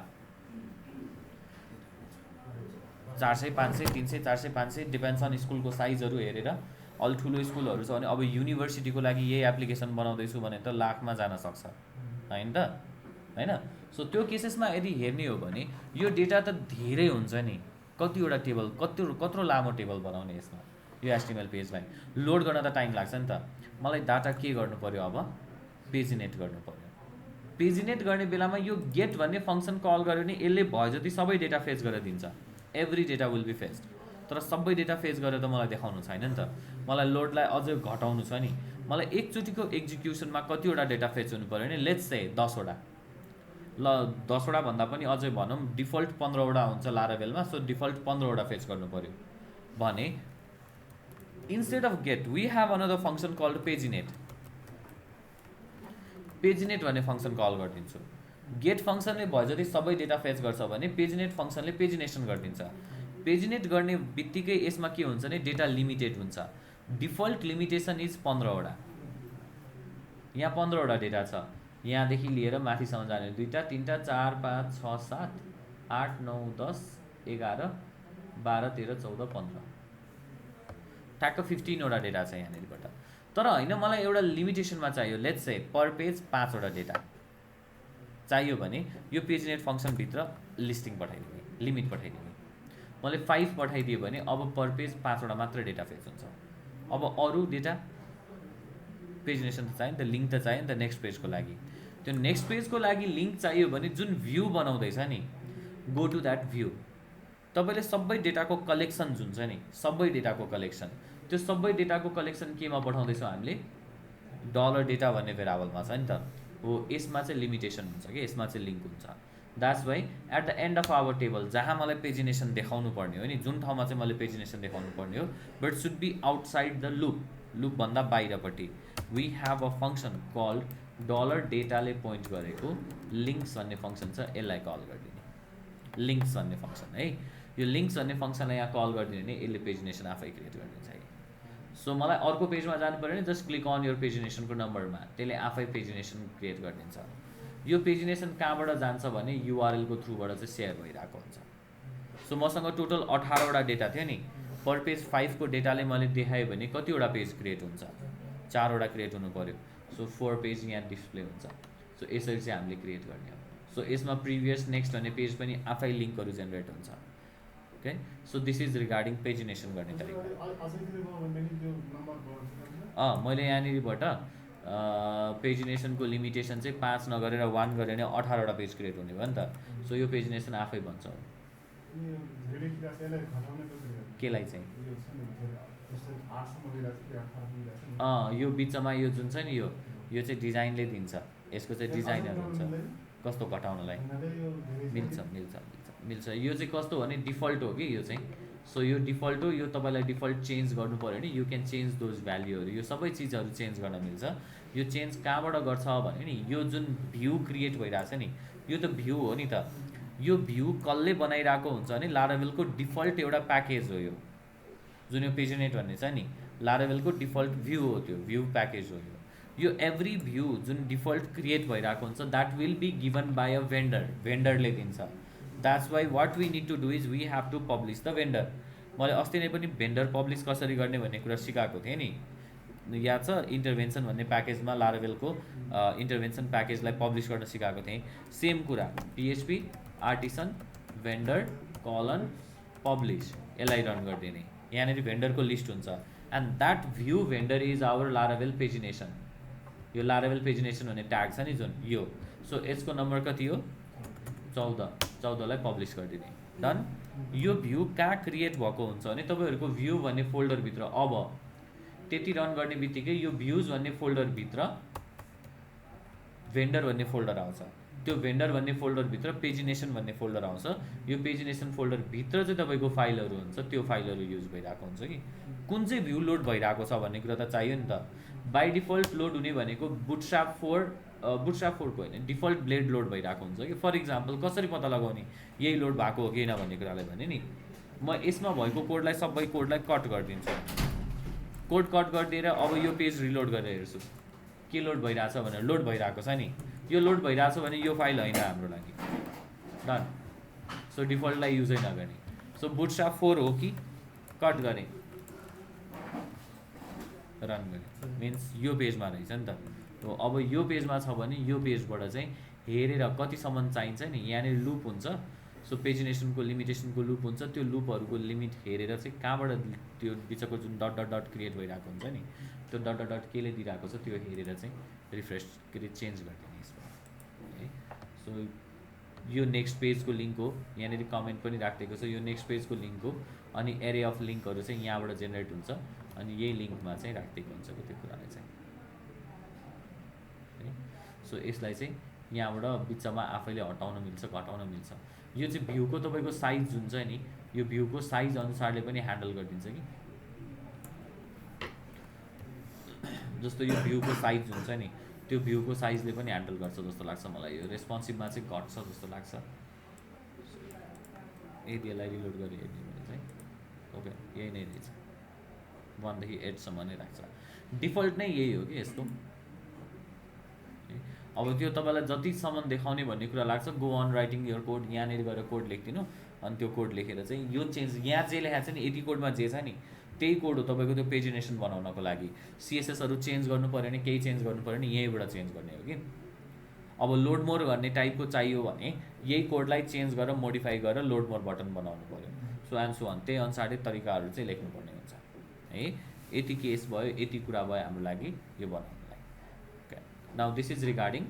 400 500 300 400 500 डिपेन्ड्स अन स्कुलको साइजहरू हेरेर। अलि ठुलो स्कुलहरू छ भने अब युनिभर्सिटीको लागि यही एप्लिकेसन बनाउँदैछु भने त लाखमा जान सक्छ होइन त होइन। सो त्यो केसेसमा यदि हेर्ने हो भने यो डेटा त धेरै हुन्छ नि, कतिवटा टेबल, कत्रो लामो टेबल बनाउने यसमा, यो एचटिएमएल पेजलाई लोड गर्न त टाइम लाग्छ नि त। मलाई डाटा के गर्नु पर्यो, अब पेजिनेट गर्नु पर्यो। पेजिनेट गर्ने बेलामा यो गेट भन्ने फङ्सन कल गर्यो भने यसले भयो जति सबै डेटा फेच गरेर दिन्छ, every data will be fetched. तर सबै डेटा फेच गरेर त मलाई देखाउनु छैन नि त, मलाई लोडलाई अझै घटाउनु छ नि। मलाई एकचोटिको एक्जिक्युसनमा कतिवटा डेटा फेच हुनु पऱ्यो भने लेट्स से 10वटा, ल 10वटा भन्दा पनि अझै भनौँ डिफल्ट 15वटा हुन्छ लाराभेलमा। सो डिफल्ट 15वटा फेच गर्नु पऱ्यो भने instead of get we have another function called paginate. Paginate भन्ने फङ्सन कल गरिदिन्छु। गेट फङ्सनले भयो जति सबै डेटा फेच गर्छ भने पेजिनेट फङ्सनले पेजिनेसन गरिदिन्छ। पेजिनेट गर्ने बित्तिकै यसमा के हुन्छ भने डेटा लिमिटेड हुन्छ। डिफल्ट लिमिटेसन इज 15वटा, यहाँ 15वटा डेटा छ, यहाँदेखि लिएर माथिसम्म जाने 2टा 3टा 4 5 6 7 8 9 10 11 12 13 14 15 ठ्याक्क 15वटा डेटा छ यहाँनिरबाट। तर होइन, मलाई एउटा लिमिटेसनमा चाहियो, लेट्स से पर पेज 5वटा डेटा चाहियो भने यो पेजिनेट फङ्सनभित्र लिस्टिङ पठाइदिने, लिमिट पठाइदिने। मैले 5 पठाइदियो भने अब पर पेज 5वटा मात्र डेटा फेच हुन्छ। अब अरू डेटा पेजिनेसन त चाहियो नि त, लिङ्क त चाहियो नि त नेक्स्ट पेजको लागि। त्यो नेक्स्ट पेजको लागि लिङ्क चाहियो भने जुन भ्यू बनाउँदैछ नि, गो टु द्याट भ्यू। तपाईँले सबै डेटाको कलेक्सन जुन छ नि, सबै डेटाको कलेक्सन, त्यो सबै डेटाको कलेक्सन केमा पठाउँदैछौँ हामीले, डलर डेटा भन्ने भेरिएबलमा छ नि त हो। यसमा चाहिँ लिमिटेसन हुन्छ कि यसमा चाहिँ लिङ्क हुन्छ। That's why at the end of our table जहाँ मलाई पेजिनेसन देखाउनु पर्ने हो नि, जुन ठाउँमा चाहिँ मैले पेजिनेसन देखाउनु पर्ने हो, but should be outside the loop, लुपभन्दा बाहिरपट्टि we have a function called dollar डेटाले पोइन्ट गरेको लिङ्क्स भन्ने फङ्सन छ, यसलाई कल गरिदिने, लिङ्क्स भन्ने फङ्सन है। यो लिङ्क्स भन्ने फङ्सनलाई यहाँ कल गरिदिने भने यसले पेजिनेसन आफै क्रिएट गरिदिन्छ है। सो मलाई अर्को पेजमा जानु पऱ्यो भने जस्ट क्लिक अन योर पेजिनेसनको नम्बरमा, त्यसले आफै पेजिनेसन क्रिएट गरिदिन्छ। यो पेजिनेसन कहाँबाट जान्छ भने युआरएलको थ्रुबाट चाहिँ सेयर भइरहेको हुन्छ। सो मसँग टोटल 18वटा डेटा थियो नि, पर पेज 5 को डेटाले मैले देखाएँ भने कतिवटा पेज क्रिएट हुन्छ, 4वटा क्रिएट हुनु पऱ्यो। सो 4 पेज यहाँ डिस्प्ले हुन्छ। सो यसरी चाहिँ हामीले क्रिएट गर्ने हो। सो यसमा प्रिभियस नेक्स्ट भन्ने पेज पनि आफै लिङ्कहरू जेनेरेट हुन्छ। Okay, so this is regarding pagination गर्ने तरिका। मैले यहाँनिरबाट पेजिनेसनको लिमिटेसन चाहिँ 5 नगरेर 1 गरेर नै 18वटा पेज क्रिएट हुने भयो नि त। सो यो पेजिनेसन आफै भन्छ केलाई चाहिँ यो बिचमा यो जुन छ नि, यो चाहिँ डिजाइनले दिन्छ, यसको चाहिँ डिजाइनहरू हुन्छ कस्तो घटाउनलाई। मिल्छ मिल्छ मिल्छ मिल्छ। यो चाहिँ कस्तो भने डिफल्ट हो कि यो चाहिँ। सो यो डिफल्ट हो, यो तपाईँलाई डिफल्ट चेन्ज गर्नु पऱ्यो भने यु क्यान चेन्ज दोज भ्याल्युहरू, यो सबै चिजहरू चेन्ज गर्न मिल्छ। यो चेन्ज कहाँबाट गर्छ भने नि, यो जुन भ्यू क्रिएट भइरहेछ नि, यो त भ्यू हो नि त। यो भ्यू कसले बनाइरहेको हुन्छ भने लाराभेलको डिफल्ट एउटा प्याकेज हो यो। जुन यो पेजिनेट भन्ने छ नि लारावेलको डिफल्ट भ्यू हो, त्यो भ्यू प्याकेज हो यो एभ्री भ्यू जुन डिफल्ट क्रिएट भइरहेको हुन्छ that will be given by a भेन्डरले दिन्छ। That's why what we need to do is we have to publish the vendor. मैले अस्ति नै पनि भेन्डर पब्लिस कसरी गर्ने भन्ने कुरा सिकाएको थिएँ नि, याद छ? इन्टरभेन्सन भन्ने प्याकेजमा लारावेलको इन्टरभेन्सन प्याकेजलाई पब्लिस गर्न सिकाएको थिएँ। सेम कुरा PHP artisan vendor colon publish, यसलाई रन गरिदिने। यहाँनिर भेन्डरको लिस्ट हुन्छ and that view vendor is our Laravel pagination. यो लारावेल पेजिनेसन भन्ने ट्याग छ नि जुन यो, सो यसको नम्बर कति हो? 14लाई पब्लिस गरिदिने। डन। यो भ्यू कहाँ क्रिएट भएको हुन्छ भने तपाईँहरूको भ्यू भन्ने फोल्डरभित्र। अब त्यति रन गर्ने बित्तिकै यो भ्युज भन्ने फोल्डरभित्र भेन्डर भन्ने फोल्डर आउँछ। त्यो भेन्डर भन्ने फोल्डरभित्र पेजिनेसन भन्ने फोल्डर आउँछ। यो पेजिनेसन फोल्डरभित्र चाहिँ तपाईँको फाइलहरू हुन्छ, त्यो फाइलहरू युज भइरहेको हुन्छ कि कुन चाहिँ भ्यू लोड भइरहेको छ भन्ने कुरा त चाहियो नि त। बाई डिफल्ट लोड हुने भनेको बुटस्ट्र्याप 4को होइन, डिफल्ट ब्लेड लोड भइरहेको हुन्छ कि। फर इक्जाम्पल कसरी पत्ता लगाउने यही लोड भएको हो कि होइन भन्ने कुरालाई भने नि म यसमा भएको कोडलाई सबै कोडलाई कट गरिदिन्छु। कोड कट गरिदिएर अब यो पेज रिलोड गरेर हेर्छु के लोड भइरहेछ भनेर। लोड भइरहेको छ नि, यो लोड भइरहेछ भने यो फाइल होइन हाम्रो लागि। डन। सो डिफल्टलाई युजै नगर्ने। सो बुटस्ट्र्याप 4 हो कि कट गरेँ, रन गरेँ, मिन्स यो पेजमा रहेछ नि त। हो अब यो पेजमा छ भने यो पेजबाट चाहिँ हेरेर कतिसम्म चाहिन्छ नि, यहाँनिर लुप हुन्छ। सो पेजिनेसनको लिमिटेसनको लुप हुन्छ, त्यो लुपहरूको लिमिट हेरेर चाहिँ कहाँबाट त्यो बिचको जुन डट डट डट क्रिएट भइरहेको हुन्छ नि त्यो डट डट डट केले दिइरहेको छ त्यो हेरेर चाहिँ रिफ्रेस के अरे चेन्ज गरिदिने यसमा है। सो यो नेक्स्ट पेजको लिङ्क हो, यहाँनिर कमेन्ट पनि राखिदिएको छ। यो नेक्स्ट पेजको लिङ्क हो अनि एरे अफ लिङ्कहरू चाहिँ यहाँबाट जेनेरेट हुन्छ अनि यही लिङ्कमा चाहिँ राखिदिएको हुन्छ त्यो कुरालाई चाहिँ। सो यसलाई चाहिँ यहाँबाट बिचमा आफैले हटाउन मिल्छ, घटाउन मिल्छ। यो चाहिँ भ्यूको तपाईँको साइज जुन छ नि यो भ्यूको साइज अनुसारले पनि ह्यान्डल गरिदिन्छ कि। जस्तो यो भ्यूको साइज हुन्छ नि त्यो भ्यूको साइजले पनि ह्यान्डल गर्छ जस्तो लाग्छ मलाई। यो रेस्पोन्सिभमा चाहिँ घट्छ जस्तो लाग्छ। यदि यसलाई रिलोड गरेर हेर्ने भने चाहिँ ओके यही नै रहेछ, 1 देखि 8 सम्म नै राख्छ। डिफल्ट नै यही हो कि यस्तो। अब त्यो तपाईँलाई जतिसम्म देखाउने भन्ने कुरा लाग्छ go on writing your code, यहाँनिर गएर कोड लेखिदिनु अनि त्यो कोड लेखेर चाहिँ यो चेन्ज यहाँ जे लेखाएको छ नि यति कोडमा जे छ नि त्यही कोड हो तपाईँको त्यो पेजिनेसन बनाउनको लागि। CSSहरू चेन्ज गर्नु पऱ्यो भने केही चेन्ज गर्नु पऱ्यो भने यहीँबाट चेन्ज गर्ने हो कि। अब लोड मोर भन्ने टाइपको चाहियो भने यही कोडलाई चेन्ज गरेर मोडिफाई गरेर लोड मोर बटन बनाउनु पऱ्यो। सो एन्ड सो अन त्यही अनुसारले तरिकाहरू चाहिँ लेख्नुपर्ने हुन्छ है। यति केस भयो, यति कुरा भयो हाम्रो लागि यो बनाउनुलाई। Okay now this is regarding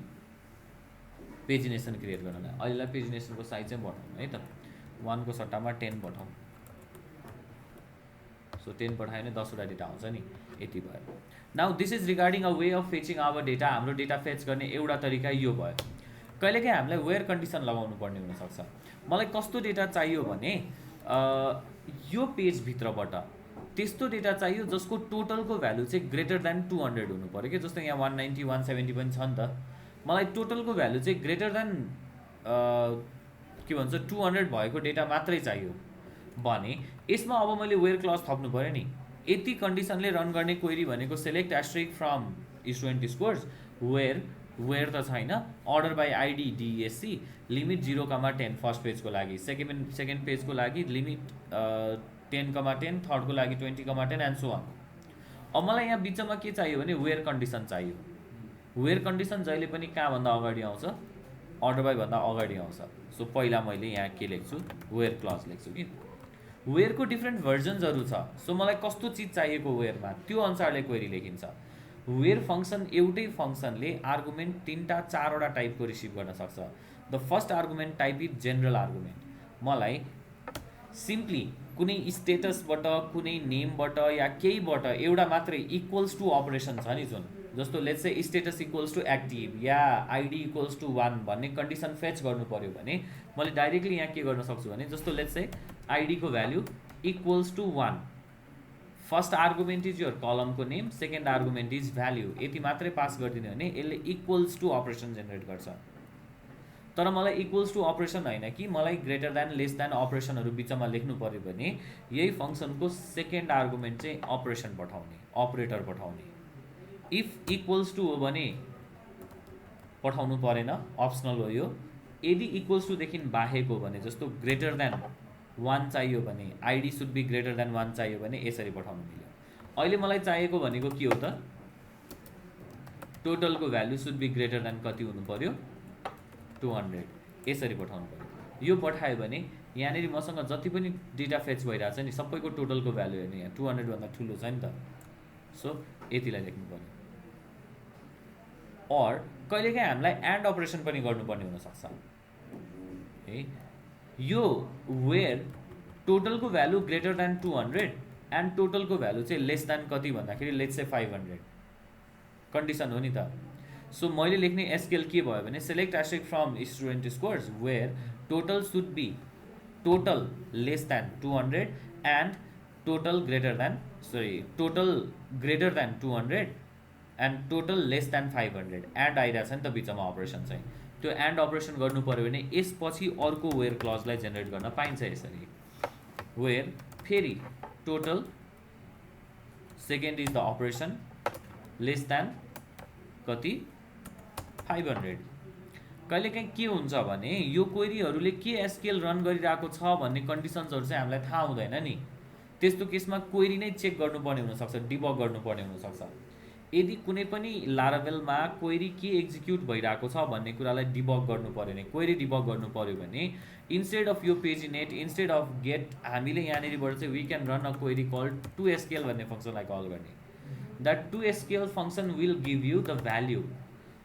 pagination create गर्नलाई। अहिलेलाई पेजिनेसनको साइज चाहिँ बढाउँ है त, 1 को सट्टामा 10 पठाउँ। सो 10 पठायो भने 10वटा डेटा आउँछ नि, यति भयो। Now this is regarding a way of fetching our data. हाम्रो डेटा फेच गर्ने एउटा तरिका यो भयो। कहिलेकाहीँ हामीलाई वेयर कन्डिसन लगाउनु पर्ने हुनसक्छ। मलाई कस्तो डेटा चाहियो भने यो पेजभित्रबाट त्यस्तो डेटा चाहियो जसको टोटलको भ्यालु चाहिँ ग्रेटर देन 200 हुनु पऱ्यो कि। जस्तो यहाँ 190 170 पनि छ नि त, मलाई टोटलको भ्यालु चाहिँ ग्रेटर देन के भन्छ 200 भएको डेटा मात्रै चाहियो भने यसमा अब मैले वेयर क्लज थप्नु पऱ्यो नि। यति कन्डिसनले रन गर्ने क्वेरी भनेको select asterisk from student scores where त छैन, order by ID DESC limit 0,10 first पेजको लागि, सेकेन्ड पेजको लागि लिमिट 10,10, थर्डको लागि 20,10 एन्ड सो अन। अब मलाई यहाँ बिचमा के चाहियो भने वेयर कन्डिसन चाहियो। वेयर कन्डिसन जहिले पनि कहाँभन्दा अगाडि आउँछ, अर्डर बाई भन्दा अगाडि आउँछ। सो पहिला मैले यहाँ के लेख्छु वेयर क्लज लेख्छु कि। वेयरको डिफ्रेन्ट भर्जन्सहरू छ। सो मलाई कस्तो चिज चाहिएको वेयरमा त्यो अनुसारले क्वेरी लेखिन्छ। वेयर फङ्सन एउटै फङ्सनले आर्गुमेन्ट 3टा 4वटा टाइपको रिसिभ गर्न सक्छ। The first argument type is general argument. मलाई सिम्पली कुनै स्टेटसबाट कुनै नेमबाट या केहीबाट एउटा मात्रै इक्वल्स टु अपरेसन छ नि जुन, जस्तो let's say status equals to active या आइडी इक्वल्स टु 1 भन्ने कन्डिसन फेच गर्नु पऱ्यो भने मैले डाइरेक्टली यहाँ के गर्न सक्छु भने जस्तो लेट्स से आइडीको value equals to 1, first argument is your कलमको name, second argument is value, यति मात्रै पास गरिदिने भने यसले इक्वल्स टु अपरेसन जेनेरेट गर्छ। तर मलाई इक्वल्स टु अपरेसन होइन कि मलाई ग्रेटर देन लेस देन अपरेसनहरू बिचमा लेख्नु पऱ्यो भने यही फङ्सनको सेकेन्ड आर्गुमेन्ट चाहिँ अपरेसन पठाउने, अपरेटर पठाउने। इफ इक्वल्स टु हो भने पठाउनु परेन, अप्सनल हो यो। यदि इक्वल्स टुदेखि बाहेक हो भने, जस्तो ग्रेटर देन 1 चाहियो भने, ID should be greater than 1 चाहियो भने यसरी पठाउनु मिल्यो। अहिले मलाई चाहिएको भनेको के हो त, टोटलको value should be greater than कति हुनु पर्यो, 200, यसरी पठाउनु पर्यो। यो पठायो भने यहाँनिर मसँग जति पनि डेटा फेच भइरहेछ नि सबैको टोटलको भ्यालु हेर्नु, यहाँ 200 भन्दा ठुलो छ नि त, सो यतिलाई लेख्नु पर्यो। और कहिलेकाहीँ हामीलाई एन्ड अपरेसन पनि गर्नुपर्ने हुनसक्छ है। यो वेयर टोटलको भ्यालु ग्रेटर देन 200 एन्ड टोटलको भ्यालु चाहिँ लेस देन कति भन्दाखेरि लेट्स से 500 कन्डिसन हो नि त। सो मैले लेख्ने एसक्यूएल के भयो भने select asterisk from student scores where total should be total less than 200 and total greater than 200 and total less than 500 and आइरहेछ नि त बिचमा अपरेसन चाहिँ। त्यो एन्ड अपरेसन गर्नु पऱ्यो भने यसपछि अर्को वेयर क्लजलाई जेनेरेट गर्न पाइन्छ यसरी। वेयर फेरि total second is the operation lace than कति 500। कहिलेकाहीँ के हुन्छ भने यो क्वेरीहरूले के एसक्यूएल रन गरिरहेको छ भन्ने कन्डिसन्सहरू चाहिँ हामीलाई थाहा हुँदैन नि। त्यस्तो केसमा क्वेरी नै चेक गर्नुपर्ने हुनसक्छ, डिबग गर्नुपर्ने हुनसक्छ। यदि कुनै पनि लारावेलमा क्वेरी के एक्जिक्युट भइरहेको छ भन्ने कुरालाई डिबग गर्नु पऱ्यो भने, क्वेरी डिबग गर्नु पऱ्यो भने इन्स्टेड अफ यो पेजिनेट, इन्स्टेड अफ गेट, हामीले यहाँनिरबाट चाहिँ we can run a query called 2SQL भन्ने फङ्सनलाई कल गर्ने। That 2SQL function will give you the value.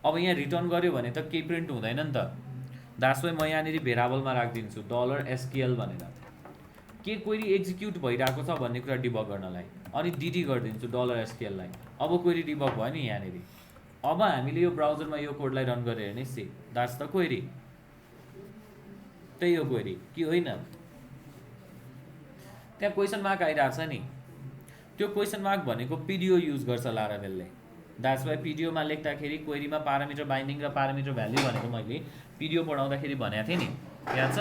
अब यहाँ रिटर्न गर्यो भने त केही प्रिन्ट हुँदैन नि त, द्याट्स वाइ म यहाँनिर भेरिएबलमा राखिदिन्छु $SQL भनेर के क्वेरी एक्जिक्युट भइरहेको छ भन्ने कुरा डिबग गर्नलाई, अनि डिडी गरिदिन्छु $SQL लाई। अब क्वेरी डिबग भयो नि यहाँनिर। अब हामीले यो ब्राउजरमा यो कोडलाई रन गरेर हेर्ने सी द्याट्स द क्वेरी, त्यही हो क्वेरी कि होइन। त्यहाँ क्वेसन मार्क आइरहेको छ नि, त्यो क्वेसन मार्क भनेको पिडिओ युज गर्छ लारावेलले। द्याट्स वाइ पिडिओमा लेख्दाखेरि क्वेरीमा पारामिटर बाइन्डिङ र पारामिटर भ्याल्यु भनेको मैले पिडिओ पढाउँदाखेरि भनेको थिएँ नि, याद छ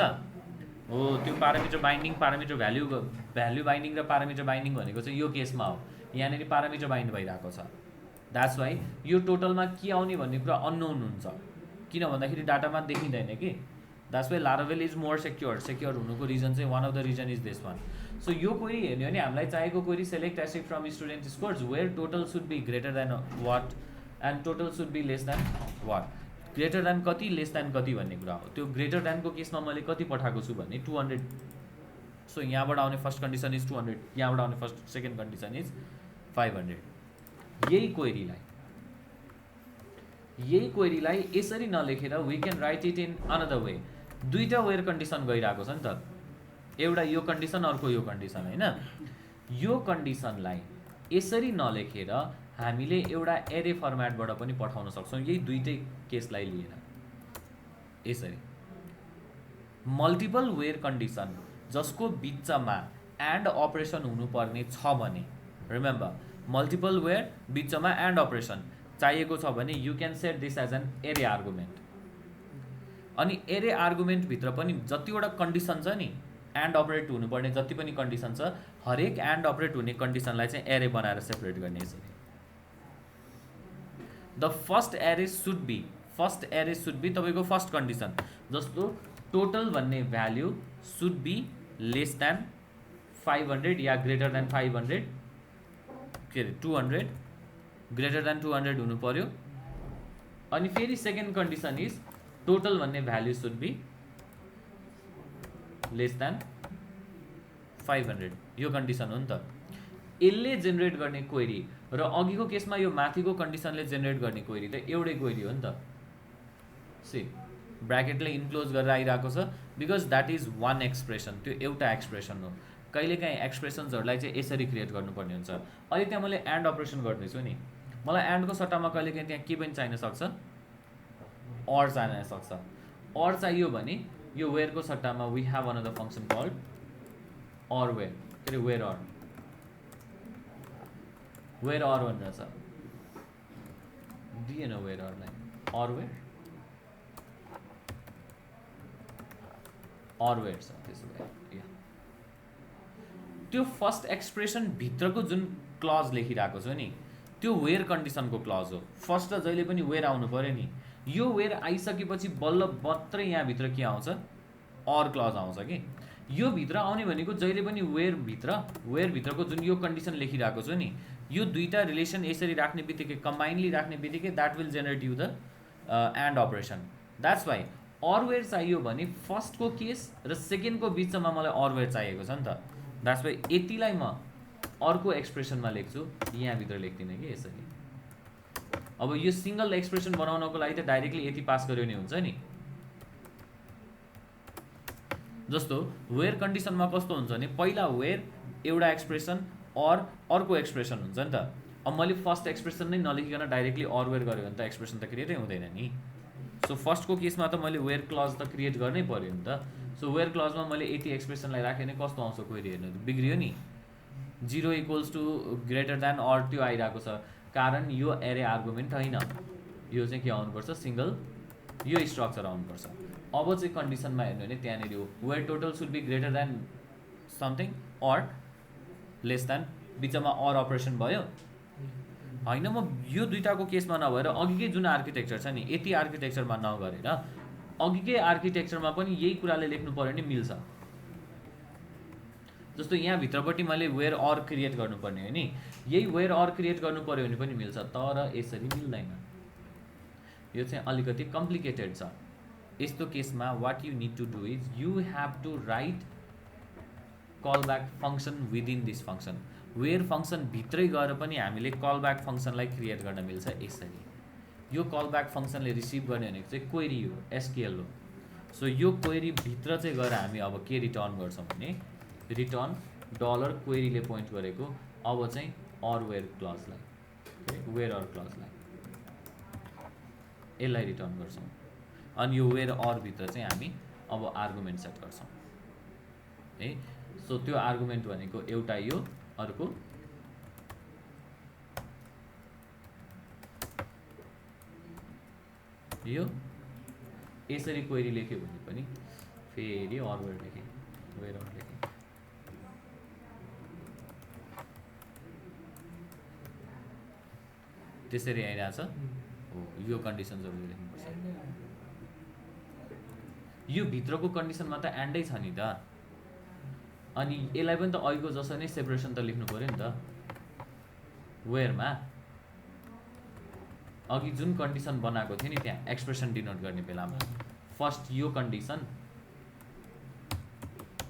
हो। त्यो parameter binding, parameter value binding र पारामिटर बाइन्डिङ भनेको चाहिँ यो केसमा हो, यहाँनिर पारामिटर बाइन्ड भइरहेको छ। द्याट्स वाइ यो टोटलमा के आउने भन्ने कुरा अननोन हुन्छ, किन भन्दाखेरि डाटामा देखिँदैन कि। That's why Laravel is more secure हुनुको रिजन चाहिँ one of the reason is this one. So यो क्वेरी हेर्ने हो भने हामीलाई चाहिएको query select asterisk from student scores where total should be greater than what and total should be less than what. Greater than कति लेस देन कति भन्ने कुरा हो। त्यो ग्रेटर देनको केसमा मैले कति पठाएको छु भने 200। सो यहाँबाट आउने फर्स्ट कन्डिसन इज 200, यहाँबाट आउने फर्स्ट सेकेन्ड कन्डिसन इज 500। यही क्वेरीलाई यसरी नलेखेर we can write it in another way. दुईवटा वेयर कन्डिसन गइरहेको छ नि त, एउटा यो कन्डिसन अर्को यो कन्डिसन होइन। यो कन्डिसनलाई यसरी नलेखेर हामीले एउटा एरे फर्मेटबाट पनि पठाउन सक्छौँ यही दुईटै केसलाई लिएर। यसरी मल्टिपल वेयर कन्डिसन जसको बिचमा एन्ड अपरेसन हुनुपर्ने छ भने, रिमेम्बर मल्टिपल वेयर बिचमा एन्ड अपरेसन चाहिएको छ भने you can set this as an array argument. अनि एरे आर्गुमेन्टभित्र पनि जतिवटा कन्डिसन छ नि, एन्ड अपरेट हुनुपर्ने जति पनि कन्डिसन छ, हरेक एन्ड अपरेट हुने कन्डिसनलाई चाहिँ एरे बनाएर सेपरेट गर्ने। यसरी the first array should be तपाईँको फर्स्ट कन्डिसन, जस्तो टोटल भन्ने value should be less than 500 या ग्रेटर देन 500, के अरे 200 ग्रेटर देन 200 हुनु पर्यो। अनि फेरि सेकेन्ड कन्डिसन इज टोटल भन्ने value should be less than 500। यो कन्डिसन हो नि त। यसले जेनेरेट गर्ने क्वेरी र अघिको केसमा यो माथिको कन्डिसनले जेनेरेट गर्ने क्वेरी त एउटै क्वेरी हो नि त। सी ब्राकेटले इन्क्लोज गरेर आइरहेको छ because that is one expression, त्यो एउटा एक्सप्रेसन हो। कहिलेकाहीँ एक्सप्रेसन्सहरूलाई चाहिँ यसरी क्रिएट गर्नुपर्ने हुन्छ। अहिले त्यहाँ मैले एन्ड अपरेसन गर्दैछु नि, मलाई एन्डको सट्टामा कहिलेकाहीँ त्यहाँ के पनि चाहिन सक्छ, अर चाहिन सक्छ। अर चाहियो भने यो वेयरको सट्टामा we have another function called or where, के अरे वेयर अर भनेर छ, दिएन वेयर अरलाई, अर वेयर अर वेयर छ त्यसो भए त्यो फर्स्ट एक्सप्रेसन भित्रको जुन क्लज लेखिरहेको छु नि त्यो वेयर कन्डिसनको क्लज हो। फर्स्ट त जहिले पनि वेयर आउनु पऱ्यो नि, यो वेयर आइसकेपछि बल्ल मात्रै यहाँभित्र के आउँछ अर क्लज आउँछ कि। यो भित्र आउने भनेको जहिले पनि वेयरभित्रको जुन यो कन्डिसन लेखिरहेको छु नि यो दुईटा रिलेसन यसरी राख्ने बित्तिकै कम्बाइनली राख्ने बित्तिकै that will generate you the and operation. That's why or where चाहियो भने फर्स्टको केस र सेकेन्डको बिचमा मलाई अर वेयर चाहिएको छ नि त। द्याट्स वाइ यतिलाई म अर्को एक्सप्रेसनमा लेख्छु, यहाँभित्र लेख्दिनँ कि यसरी। अब यो सिङ्गल एक्सप्रेसन बनाउनको लागि त डाइरेक्टली यति पास गर्यो भने हुन्छ नि। जस्तो वेयर कन्डिसनमा कस्तो हुन्छ भने पहिला वेयर एउटा एक्सप्रेसन अर अर्को एक्सप्रेसन हुन्छ नि त। अब मैले फर्स्ट एक्सप्रेसन नै नलेखिकन डाइरेक्टली अर वेयर गऱ्यो भने त एक्सप्रेसन त क्रिएटै हुँदैन नि। सो फर्स्टको केसमा त मैले वेयर क्लज त क्रिएट गर्नै पऱ्यो नि त। सो वेयर क्लजमा मैले यति एक्सप्रेसनलाई राखेँ भने कस्तो आउँछ क्वेरी हेर्नु, बिग्रियो नि। 0 equals to greater than or त्यो आइरहेको छ, कारण यो एरे आर्गुमेन्ट होइन, यो चाहिँ के आउनुपर्छ सिङ्गल, यो स्ट्रक्चर आउनुपर्छ। अब चाहिँ कन्डिसनमा हेर्नु भने त्यहाँनिर हो where total should be greater than something or less than, बिचमा अर अपरेसन भयो होइन। म यो दुईटाको केसमा नभएर अघिकै जुन आर्किटेक्चर छ नि यति आर्किटेक्चरमा नगरेर अघिकै आर्किटेक्चरमा पनि यही कुराले लेख्नु पऱ्यो भने मिल्छ। जस्तो यहाँभित्रपट्टि मैले वेयर अर क्रिएट गर्नुपर्ने हो नि, यही वेयर अर क्रिएट गर्नु पऱ्यो भने पनि मिल्छ, तर यसरी मिल्दैन। यो चाहिँ अलिकति कम्प्लिकेटेड छ। यस्तो केसमा what you need to do is you have to write call back function within this function. Where function भित्रै गएर पनि हामीले कल ब्याक फङ्सनलाई क्रिएट गर्न मिल्छ यसरी। यो कल ब्याक फङ्सनले रिसिभ गर्ने भनेको चाहिँ क्वेरी हो, एसक्युएल हो। सो यो क्वेरी भित्र चाहिँ गएर हामी अब के रिटर्न गर्छौँ भने रिटर्न डलर क्वेरीले पोइन्ट गरेको अब चाहिँ अर वेयर क्लजलाई, वेयर अर क्लजलाई यसलाई रिटर्न गर्छौँ। अनि यो वेयर अर भित्र चाहिँ हामी अब आर्गुमेन्ट सेट गर्छौँ है। सो त्यो आर्गुमेन्ट भनेको एउटा यो, अर्को यो। यसरी क्वेरी लेख्यो भने पनि फेरि अर वेयर लेखेँ, वेयर अर लेखेँ। त्यसरी आइरहेछ हो। यो कन्डिसन्सहरू लेख्नुपर्छ। यो भित्रको कन्डिसनमा त एन्डै छ नि त, अनि यसलाई पनि त अहिलेको जसरी नै सेपरेसन त लेख्नु पऱ्यो नि त। वेयरमा अघि जुन कन्डिसन बनाएको थियो नि त्यहाँ एक्सप्रेसन डिनोट गर्ने बेलामा फर्स्ट यो कन्डिसन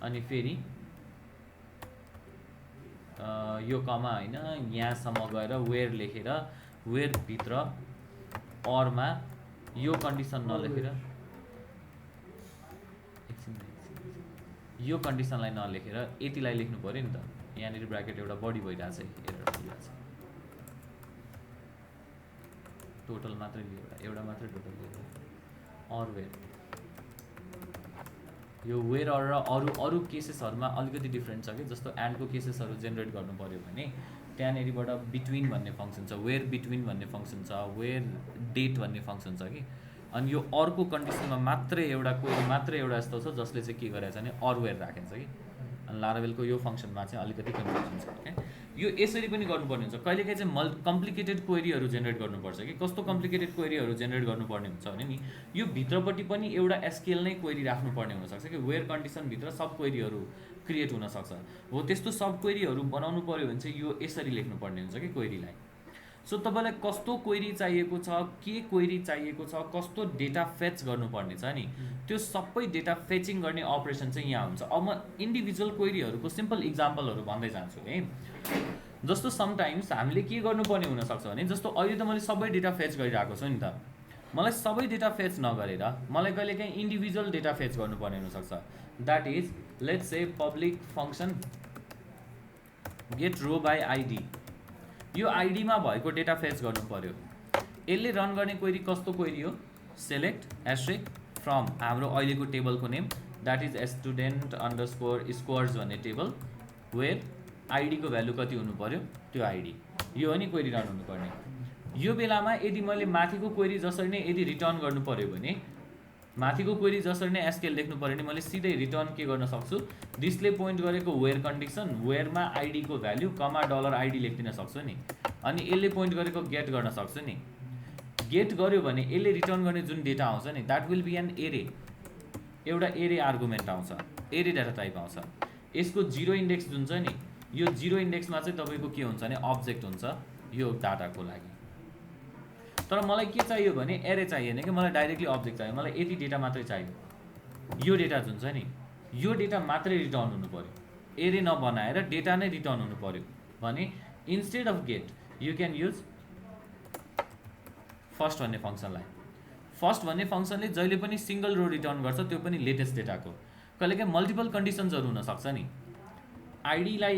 अनि फेरि यो कमा होइन यहाँसम्म गएर वेयर लेखेर वेयरभित्र अरमा यो कन्डिसन नलेखेर यो कन्डिसनलाई नलेखेर यतिलाई लेख्नु पऱ्यो नि त। यहाँनिर ब्राकेट एउटा बढी भइरहेछ, एरर भइरहेछ। टोटल मात्रै लियो, एउटा मात्रै टोटल लियो अर वेयर। यो वेयर अर र अरू केसेसहरूमा अलिकति डिफ्रेन्ट छ कि। जस्तो एन्डको केसेसहरू जेनेरेट गर्नु पऱ्यो भने त्यहाँनिरबाट बिट्विन भन्ने फङ्सन छ, वेयर बिट्विन भन्ने फङ्सन छ, वेयर डेट भन्ने फङ्सन छ कि। अनि यो अर्को कन्डिसनमा मात्रै एउटा क्वेरी मात्रै एउटा यस्तो छ जसले चाहिँ के गरेछ भने अर वेयर राखेको छ कि। अनि लारावेलको यो फङ्सनमा चाहिँ अलिकति कन्फ्युजन छ क्या। यो यसरी पनि गर्नुपर्ने हुन्छ। कहिलेकाहीँ चाहिँ कम्प्लिकेटेड क्वेरीहरू जेनेरेट गर्नुपर्छ कि। कस्तो कम्प्लिकेटेड क्वेरीहरू जेनेरेट गर्नुपर्ने हुन्छ भने नि यो भित्रपट्टि पनि एउटा एसक्युएल नै क्वेरी राख्नुपर्ने हुनसक्छ कि। वेयर कन्डिसनभित्र सब क्वेरीहरू क्रिएट हुनसक्छ हो। त्यस्तो सब क्वेरीहरू बनाउनु पऱ्यो भने चाहिँ यो यसरी लेख्नुपर्ने हुन्छ कि क्वेरीलाई। सो तपाईँलाई कस्तो क्वेरी चाहिएको छ, के क्वेरी चाहिएको छ, कस्तो डेटा फेच गर्नुपर्ने छ नि त्यो सबै डेटा फेचिङ गर्ने अपरेसन चाहिँ यहाँ हुन्छ। अब म इन्डिभिजुअल क्वेरीहरूको सिम्पल इक्जाम्पलहरू भन्दै जान्छु है। जस्तो समटाइम्स हामीले के गर्नुपर्ने हुनसक्छ भने जस्तो अहिले त मैले सबै डेटा फेच गरिरहेको छु नि त। मलाई सबै डेटा फेच नगरेर मलाई कहिलेकाहीँ इन्डिभिजुअल डेटा फेच गर्नुपर्ने हुनसक्छ। That is let's say public function get row by ID. यो आइडीमा भएको डेटा फेच गर्नु पर्यो। यसले रन गर्ने क्वेरी कस्तो क्वेरी हो, सेलेक्ट एस्ट्रिक फ्रम हाम्रो अहिलेको टेबलको name that is student underscore scores भन्ने टेबल, वेयर आइडीको भ्यालु कति हुनु पर्यो त्यो आइडी, यो हो नि क्वेरी रन हुनुपर्ने। यो बेलामा यदि मैले माथिको क्वेरी जसरी नै यदि रिटर्न गर्नु पर्यो भने माथिको क्वेरी जसरी नै एसक्यूएल लेख्नु पर्यो नि मैले सिधै रिटर्न के गर्न सक्छु, डिस्प्ले पोइन्ट गरेको वेयर कन्डिसन, वेयरमा आइडीको भ्याल्यु कमा $id लेखिदिन सक्छु नि। अनि यसले पोइन्ट गरेको गेट गर्न सक्छु नि। गेट गर्यो भने यसले रिटर्न गर्ने जुन डेटा आउँछ नि that will be an array, एउटा एरे आर्गुमेन्ट आउँछ, एरे डाटा टाइप आउँछ। यसको 0 इन्डेक्स जुन छ नि, यो 0 इन्डेक्समा चाहिँ तपाईँको के हुन्छ भने अब्जेक्ट हुन्छ यो डाटाको लागि। तर मलाई के चाहियो भने एरे चाहिएन कि मलाई डाइरेक्टली अब्जेक्ट चाहियो, मलाई यति डेटा मात्रै चाहियो। यो डेटा जुन छ नि यो डेटा मात्रै रिटर्न हुनु पर्यो, एरे नबनाएर डेटा नै रिटर्न हुनु पर्यो भने instead of get you can use first भन्ने फङ्सनलाई। फर्स्ट भन्ने फङ्सनले जहिले पनि सिंगल रो रिटर्न गर्छ, त्यो पनि लेटेस्ट डेटाको। कहिलेकाहीँ मल्टिपल कन्डिसन्सहरू हुनसक्छ नि, आइडीलाई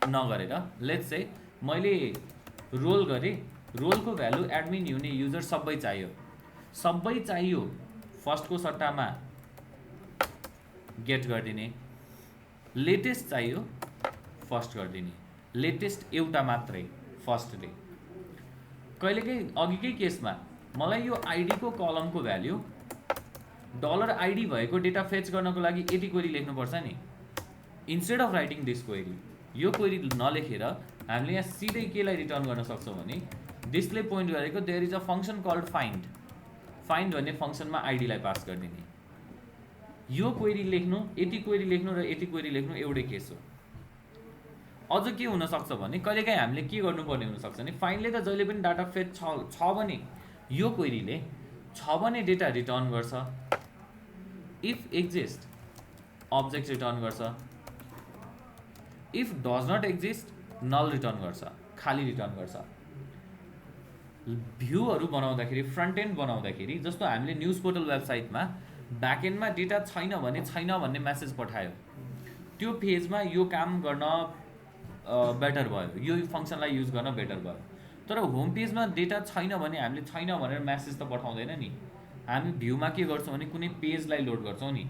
नगरेर लेट्स से मैले रोल गरेँ, रोलको भ्यालु एडमिन हुने युजर सबै चाहियो, फर्स्टको सट्टामा गेट गरिदिने, लेटेस्ट चाहियो फर्स्ट गरिदिने, लेटेस्ट एउटा मात्रै फर्स्टले। कहिलेकाहीँ अघिकै केसमा मलाई यो आइडीको कलमको भ्याल्यु $id भएको डेटा फेच गर्नको लागि यति क्वेरी लेख्नुपर्छ नि। Instead of writing this query, यो क्वेरी नलेखेर हामीले यहाँ सिधै केलाई रिटर्न गर्न सक्छौँ भने डिस्प्ले पोइन्ट गरेको there is a function called find, find भन्ने फङ्सनमा आइडीलाई पास गरिदिने। यो क्वेरी लेख्नु, यति क्वेरी लेख्नु र यति क्वेरी लेख्नु एउटै केस हो। अझ के हुनसक्छ भने कहिलेकाहीँ हामीले के गर्नुपर्ने हुनसक्छ भने फाइन्डले त जहिले पनि डाटा फेच छ भने यो क्वेरीले छ भने डेटा रिटर्न गर्छ, इफ एक्जिस्ट अब्जेक्ट रिटर्न गर्छ, if does not exist null return गर्छ, खाली रिटर्न गर्छ। भ्यूहरू बनाउँदाखेरि, फ्रन्ट एन्ड बनाउँदाखेरि, जस्तो हामीले न्युज पोर्टल वेबसाइटमा ब्याकएन्डमा डेटा छैन भने छैन भन्ने मेसेज पठायो, त्यो पेजमा यो काम गर्न बेटर भयो, यो फङ्सनलाई युज गर्न बेटर भयो। तर होम पेजमा डेटा छैन भने हामीले छैन भनेर मेसेज त पठाउँदैन नि, हामी भ्यूमा के गर्छौँ भने कुनै पेजलाई लोड गर्छौँ नि।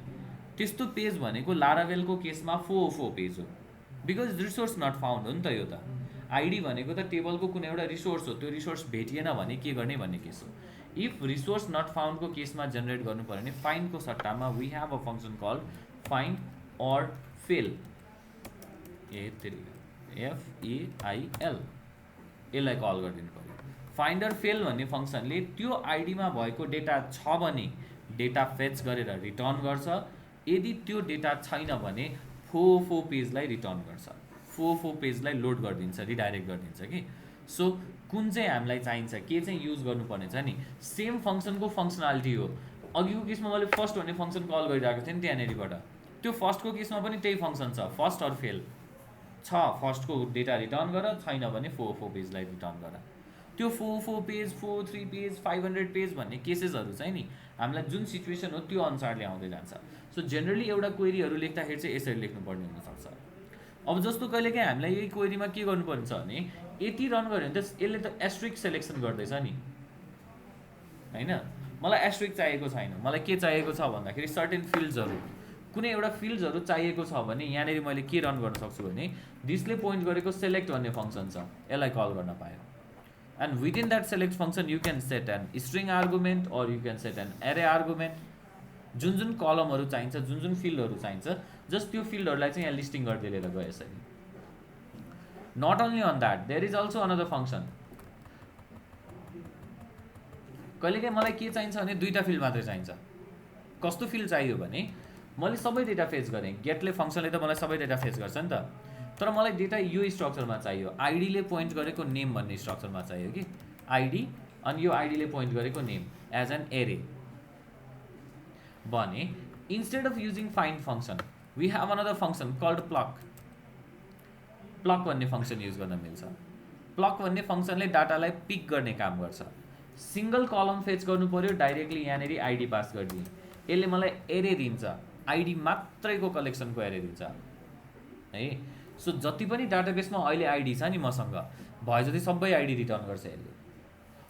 त्यस्तो पेज भनेको लारावेलको केसमा 404 पेज हो, बिकज रिसोर्स नट फाउन्ड हो नि त। यो त आइडी भनेको त टेबलको कुनै एउटा रिसोर्स हो, त्यो रिसोर्स भेटिएन भने के गर्ने भन्ने केस हो। इफ रिसोर्स नट फाउन्डको केसमा जेनेरेट गर्नु पर्यो भने फाइन्डको सट्टामा we have a function called find or fail, FAIL, यसलाई कल गरिदिनु पर्यो। फाइन्ड अर फेल भन्ने फङ्सनले त्यो आइडीमा भएको डेटा छ भने डेटा फेच गरेर रिटर्न गर्छ, यदि त्यो डेटा छैन भने 404 पेजलाई रिटर्न गर्छ, 404 पेजलाई लोड गरिदिन्छ, रिडाइरेक्ट गरिदिन्छ कि। सो कुन चाहिँ हामीलाई चाहिन्छ, के चाहिँ युज गर्नुपर्ने छ नि, सेम फङ्सनको फङ्सनालिटी हो। अघिको केसमा मैले फर्स्ट भन्ने फङ्सन कल गरिरहेको थिएँ नि त्यहाँनिरबाट, त्यो फर्स्टको केसमा पनि त्यही फङ्सन छ, फर्स्ट अर फेल छ, फर्स्टको डेटा रिटर्न गर, छैन भने 404 पेजलाई रिटर्न गर। त्यो 404 पेज, 43 पेज, 500 पेज भन्ने केसेसहरू चाहिँ नि हामीलाई जुन सिचुएसन हो त्यो अनुसारले आउँदै जान्छ। सो जेनरली एउटा क्वेरीहरू लेख्दाखेरि चाहिँ यसरी लेख्नुपर्ने हुनसक्छ। अब जस्तो कहिलेकाहीँ हामीलाई यही क्वेरीमा के गर्नुपर्ने छ भने यति रन गऱ्यो भने त यसले त एस्ट्रिक सेलेक्सन गर्दैछ नि, होइन। मलाई एस्ट्रिक चाहिएको छैन, मलाई के चाहिएको छ भन्दाखेरि सर्टेन फिल्ड्सहरू, कुनै एउटा फिल्ड्सहरू चाहिएको छ भने यहाँनिर मैले के रन गर्न सक्छु भने डिस्प्ले पोइन्ट गरेको सेलेक्ट भन्ने फङ्सन छ, यसलाई कल गर्न पायो। And within that select function you can set an string argument or you can set an array argument. जुन जुन कलमहरू चाहिन्छ, जुन जुन फिल्डहरू चाहिन्छ, जस्ट त्यो फिल्डहरूलाई चाहिँ यहाँ लिस्टिङ गर्दै लिएर गयो यसरी। Not only on that, there is also another function. कहिलेकाहीँ मलाई के चाहिन्छ भने दुईवटा फिल्ड मात्रै चाहिन्छ। कस्तो फिल्ड चाहियो भने मैले सबै डेटा फेच गरेँ, गेटले फङ्सनले त मलाई सबै डेटा फेच गर्छ नि त, तर मलाई डेटा यो स्ट्रक्चरमा चाहियो, आइडीले पोइन्ट गरेको नेम भन्ने स्ट्रक्चरमा चाहियो कि, आइडी अनि यो आइडीले पोइन्ट गरेको नेम एज एन एरे भने instead of using find function we have another function called pluck. Pluck भन्ने फङ्सन युज गर्न मिल्छ। प्लक भन्ने फङ्सनले डाटालाई पिक गर्ने काम गर्छ। सिंगल कलम फेच गर्नु पर्यो, डाइरेक्टली यहाँनिर आइडी पास गरिदिए यसले मलाई एरे दिन्छ, आइडी मात्रैको कलेक्सनको एरे दिन्छ है। सो जति पनि डाटाबेसमा अहिले आइडी छ नि मसँग भयो जति सबै आइडी रिटर्न गर्छ यसले।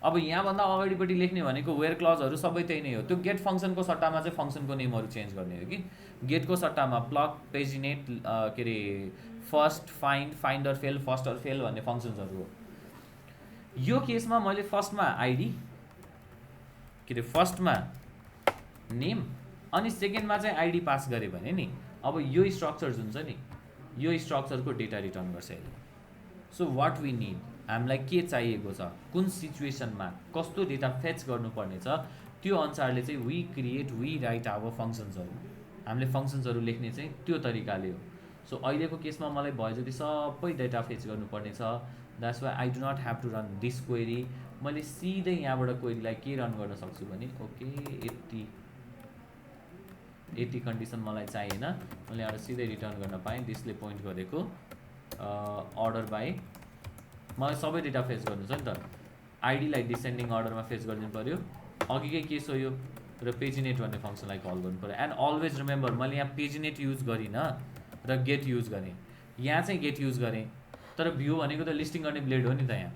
अब यहाँभन्दा अगाडिपट्टि लेख्ने भनेको वेयर क्लजहरू सबै त्यही नै हो, त्यो गेट फङ्सनको सट्टामा चाहिँ फङ्सनको नेमहरू चेन्ज गर्ने हो कि। गेटको सट्टामा प्लक, पेजिनेट, के अरे first, find, find or fail, first or fail भन्ने फङ्सन्सहरू हो। यो केसमा मैले फर्स्टमा आइडी, के अरे फर्स्टमा नेम अनि सेकेन्डमा चाहिँ आइडी पास गरे भने नि अब यो स्ट्रक्चर जुन छ नि यो स्ट्रक्चरको डेटा रिटर्न गर्छ यसले। सो वाट वी निड, हामीलाई के चाहिएको छ, कुन सिचुएसनमा कस्तो डेटा फेच गर्नुपर्ने छ, त्यो अनुसारले चाहिँ वी राइट आवर फङ्सन्सहरू, हामीले फङ्सन्सहरू लेख्ने चाहिँ त्यो तरिकाले हो। सो अहिलेको केसमा मलाई भयो जति सबै डेटा फेच गर्नुपर्ने छ, that's why I do not have to run this query. मैले सिधै यहाँबाट क्वेरीलाई के रन गर्न सक्छु भने ओके 80 कन्डिसन मलाई चाहिएन, मैले यहाँ सिधै रिटर्न गर्न पाएँ। त्यसले पोइन्ट गरेको अर्डर बाई, मलाई सबै डेटा फेच गर्नु छ नि त, आइडीलाई डिसेन्डिङ अर्डरमा फेच गरिदिनु पऱ्यो, अघिकै केस हो यो, र पेजिनेट भन्ने फङ्सनलाई कल गर्नु पऱ्यो। एन्ड अलवेज रिमेम्बर मैले यहाँ पेजिनेट युज गरिनँ र गेट युज गरेँ, यहाँ चाहिँ गेट युज गरेँ, तर भ्यू भनेको त लिस्टिङ गर्ने ब्लेड हो नि त यहाँ।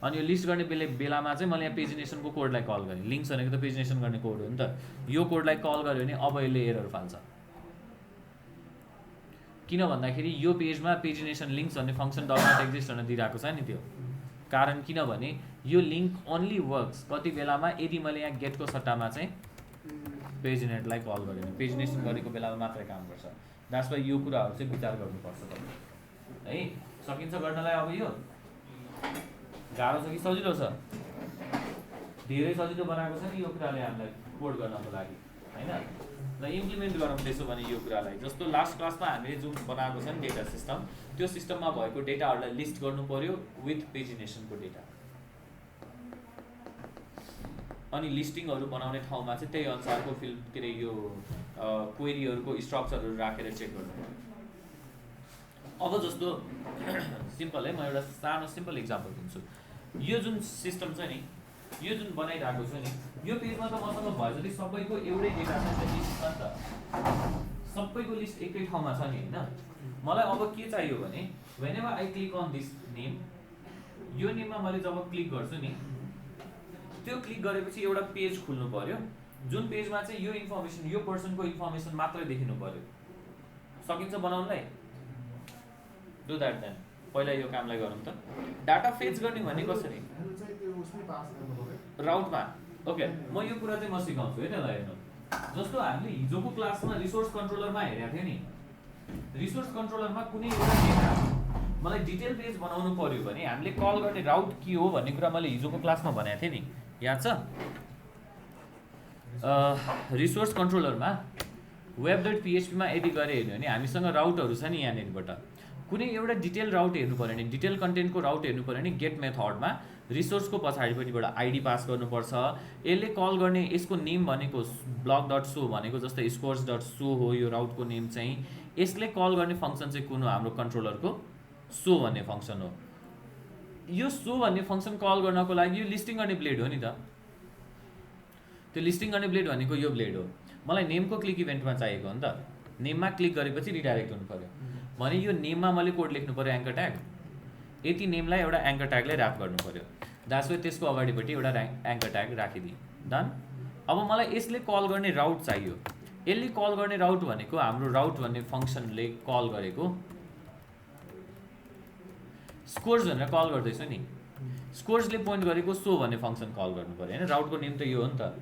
अनि यो लिस्ट गर्ने बेलामा चाहिँ मैले यहाँ पेजिनेसनको कोडलाई कल गरेँ, लिङ्क्स भनेको त पेजिनेसन गर्ने कोड हो नि त, यो कोडलाई कल गऱ्यो भने अब यसले एरर फाल्छ। किन भन्दाखेरि यो पेजमा पेजिनेसन लिङ्क्स भन्ने फङ्सन डट नट एक्जिस्ट भनेर दिइरहेको छ नि त्यो कारण, किनभने यो लिङ्क ओन्ली वर्क्स कति बेलामा यदि मैले यहाँ गेटको सट्टामा चाहिँ पेजिनेटलाई कल गरेँ भने, पेजिनेसन गरेको बेलामा मात्रै काम गर्छ। द्याट्स वाइ यो कुराहरू चाहिँ विचार गर्नुपर्छ है। सकिन्छ गर्नलाई? अब यो गाह्रो छ कि सजिलो छ? धेरै सजिलो बनाएको छ नि यो कुराले हामीलाई कोड गर्नको लागि हैन। ल इम्प्लिमेन्ट गरौँ त्यसो भने यो कुरालाई। जस्तो लास्ट क्लासमा हामीले जुन बनाएको छ नि डेटा सिस्टम, त्यो सिस्टममा भएको डेटाहरूलाई लिस्ट गर्नु पर्यो विथ पेजिनेसनको डेटा, अनि लिस्टिङहरू बनाउने ठाउँमा चाहिँ त्यही अनुसारको के अरे यो क्वेरीहरूको स्ट्रक्चरहरू राखेर चेक गर्नु पर्यो। अब जस्तो सिम्पल है, म एउटा सानो सिम्पल इक्जाम्पल दिन्छु। यो जुन सिस्टम छ नि, यो जुन बनाइरहेको छु नि, यो पेजमा त मसँग भयो जति सबैको एउटै डेटा छ नि त, सबैको लिस्ट एकै ठाउँमा छ नि हैन। मलाई अब के चाहियो भने whenever I click on this name, यो नेममा मैले जब क्लिक गर्छु नि, त्यो क्लिक गरेपछि एउटा पेज खुल्नु पर्यो जुन पेजमा चाहिँ यो इन्फर्मेसन, यो पर्सनको इन्फर्मेसन मात्रै देखिनु पर्यो। सकिन्छ बनाउनलाई? Do that then. पहिला यो कामलाई गरौँ त। डाटा फेच गर्ने भने कसरी? राउटमा। ओके, म यो कुरा चाहिँ म सिकाउँछु है त्यसलाई हेर्नु। जस्तो हामीले हिजोको क्लासमा रिसोर्स कन्ट्रोलरमा हेरेको थियो नि, रिसोर्स कन्ट्रोलरमा कुनै एउटा डेटा मलाई डिटेल पेज बनाउनु पर्यो भने हामीले कल गर्ने राउट के हो भन्ने कुरा मैले हिजोको क्लासमा भनेको थिएँ नि, याद छ? रिसोर्स कन्ट्रोलरमा web.php मा यदि गरे हेर्नु भने हामीसँग राउटहरू छ नि यहाँनिरबाट। कुनै एउटा डिटेल राउट हेर्नु पर्यो भने, डिटेल कन्टेन्टको राउट हेर्नु पर्यो भने गेट मेथडमा रिसोर्सको पछाडिपट्टिबाट आइडी पास गर्नुपर्छ। यसले कल गर्ने यसको नेम भनेको block.show भनेको जस्तै scores.show हो यो राउटको नेम चाहिँ। यसले कल गर्ने फङ्सन चाहिँ कुन हो? हाम्रो कन्ट्रोलरको show भन्ने फङ्सन हो। यो show भन्ने फङ्सन कल गर्नको लागि यो लिस्टिङ गर्ने ब्लेड हो नि त, त्यो लिस्टिङ गर्ने ब्लेड भनेको यो ब्लेड हो। मलाई नेमको क्लिक इभेन्टमा चाहिएको हो नि त, नेममा क्लिक गरेपछि रिडाइरेक्ट हुनु पर्यो भने यो नेममा मैले कोड लेख्नु पर्यो एङ्कर ट्याग, यति नेमलाई एउटा एङ्कर ट्यागले ऱ्याप गर्नु पर्यो। द्याट्स वाइ त्यसको अगाडिपट्टि एउटा एङ्कर ट्याग राखिदिएँ, डन। अब मलाई यसले कल गर्ने राउट चाहियो। यसले कल गर्ने राउट भनेको हाम्रो राउट भन्ने फङ्सनले कल गरेको स्कोर्स भनेर कल गर्दैछु नि, स्कोर्सले पोइन्ट गरेको सो भन्ने फङ्सन कल गर्नु पर्यो होइन। राउटको नेम त यो हो नि त।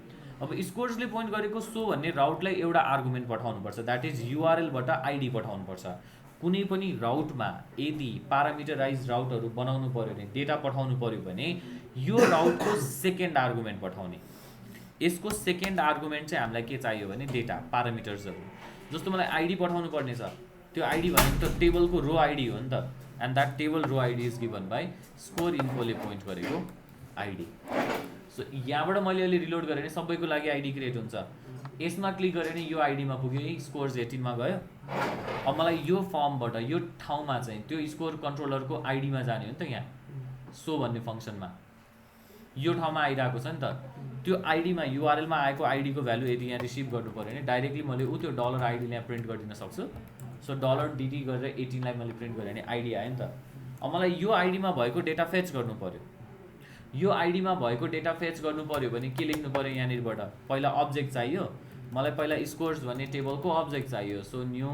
अब स्कोर्सले पोइन्ट गरेको सो भन्ने राउटलाई एउटा आर्गुमेन्ट पठाउनुपर्छ, द्याट इज युआरएलबाट आइडी पठाउनुपर्छ। कुनै पनि राउटमा यदि प्यारामिटराइज राउटहरू बनाउनु पर्यो भने, डेटा पठाउनु पर्यो भने यो राउटको सेकेन्ड आर्गुमेन्ट पठाउने। यसको सेकेन्ड आर्गुमेन्ट चाहिँ हामीलाई के चाहियो भने डेटा प्यारामिटर्सहरू। जस्तो मलाई आइडी पठाउनु पर्ने छ, त्यो आइडी भनेको त टेबलको रो आइडी हो नि त, and that table row ID is given by score इन्फोले पोइन्ट गरेको आइडी। सो यहाँबाट मैले अहिले रिलोड गरेँ भने सबैको लागि आइडी क्रिएट हुन्छ। यसमा क्लिक गरेँ भने यो आइडीमा पुग्यो, स्कोर्स 18 मा गयो। अब मलाई यो फर्मबाट यो ठाउँमा चाहिँ त्यो स्कोर कन्ट्रोलरको आइडीमा जाने हो नि त, यहाँ सो भन्ने फङ्सनमा यो ठाउँमा आइरहेको छ नि त। त्यो आइडीमा युआरएलमा आएको आइडीको भ्यालु यदि यहाँ रिसिभ गर्नु पऱ्यो भने डाइरेक्टली मैले त्यो डलर आइडीले यहाँ प्रिन्ट गरिदिन सक्छु। सो $DD गरेर 18 लाई मैले प्रिन्ट गरेँ भने आइडी आयो नि त। अब मलाई यो आइडीमा भएको डेटा फेच गर्नु पऱ्यो। यो आइडीमा भएको डेटा फेच गर्नु पऱ्यो भने के लेख्नु पऱ्यो? यहाँनिरबाट पहिला अब्जेक्ट चाहियो मलाई, पहिला स्कोर्स भन्ने टेबलको अब्जेक्ट चाहियो। सो न्यू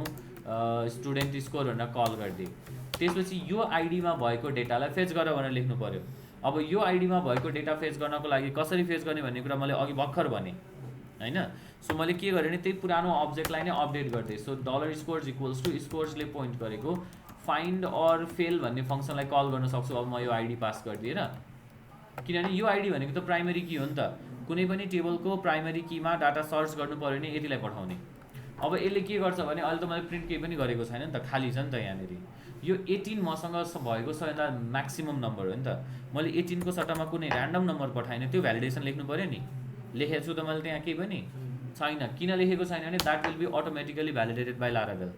स्टुडेन्ट स्कोर भनेर कल गरिदिएँ। त्यसपछि यो आइडीमा भएको डेटालाई फेच गर भनेर लेख्नु पऱ्यो। अब यो आइडीमा भएको डेटा फेच गर्नको लागि कसरी फेच गर्ने भन्ने कुरा मैले अघि भर्खर भने। होइन। सो मैले के गरेँ भने त्यही पुरानो अब्जेक्टलाई नै अपडेट गरिदिएँ। So dollar scores equals to स्कोर्सले पोइन्ट गरेको फाइन्ड अर फेल भन्ने फङ्सनलाई कल गर्न सक्छु। अब म यो आइडी पास गरिदिएर, किनभने यो आइडी भनेको त प्राइमरी की हो नि त। कुनै पनि टेबलको प्राइमरी कीमा डाटा सर्च गर्नु पऱ्यो भने यतिलाई पठाउने। अब यसले के गर्छ भने अहिले त मैले प्रिन्ट केही पनि गरेको छैन नि त, खाली छ नि त यहाँनिर। यो 18 मसँग भएको सबैभन्दा म्याक्सिमम नम्बर हो नि त। मैले 18 को सट्टामा कुनै ऱ्यान्डम नम्बर पठाएन, त्यो भ्यालिडेसन लेख्नु पऱ्यो नि। लेखेको छु त मैले त्यहाँ केही पनि छैन। किन लेखेको छैन भने that will be automatically validated by Laravel,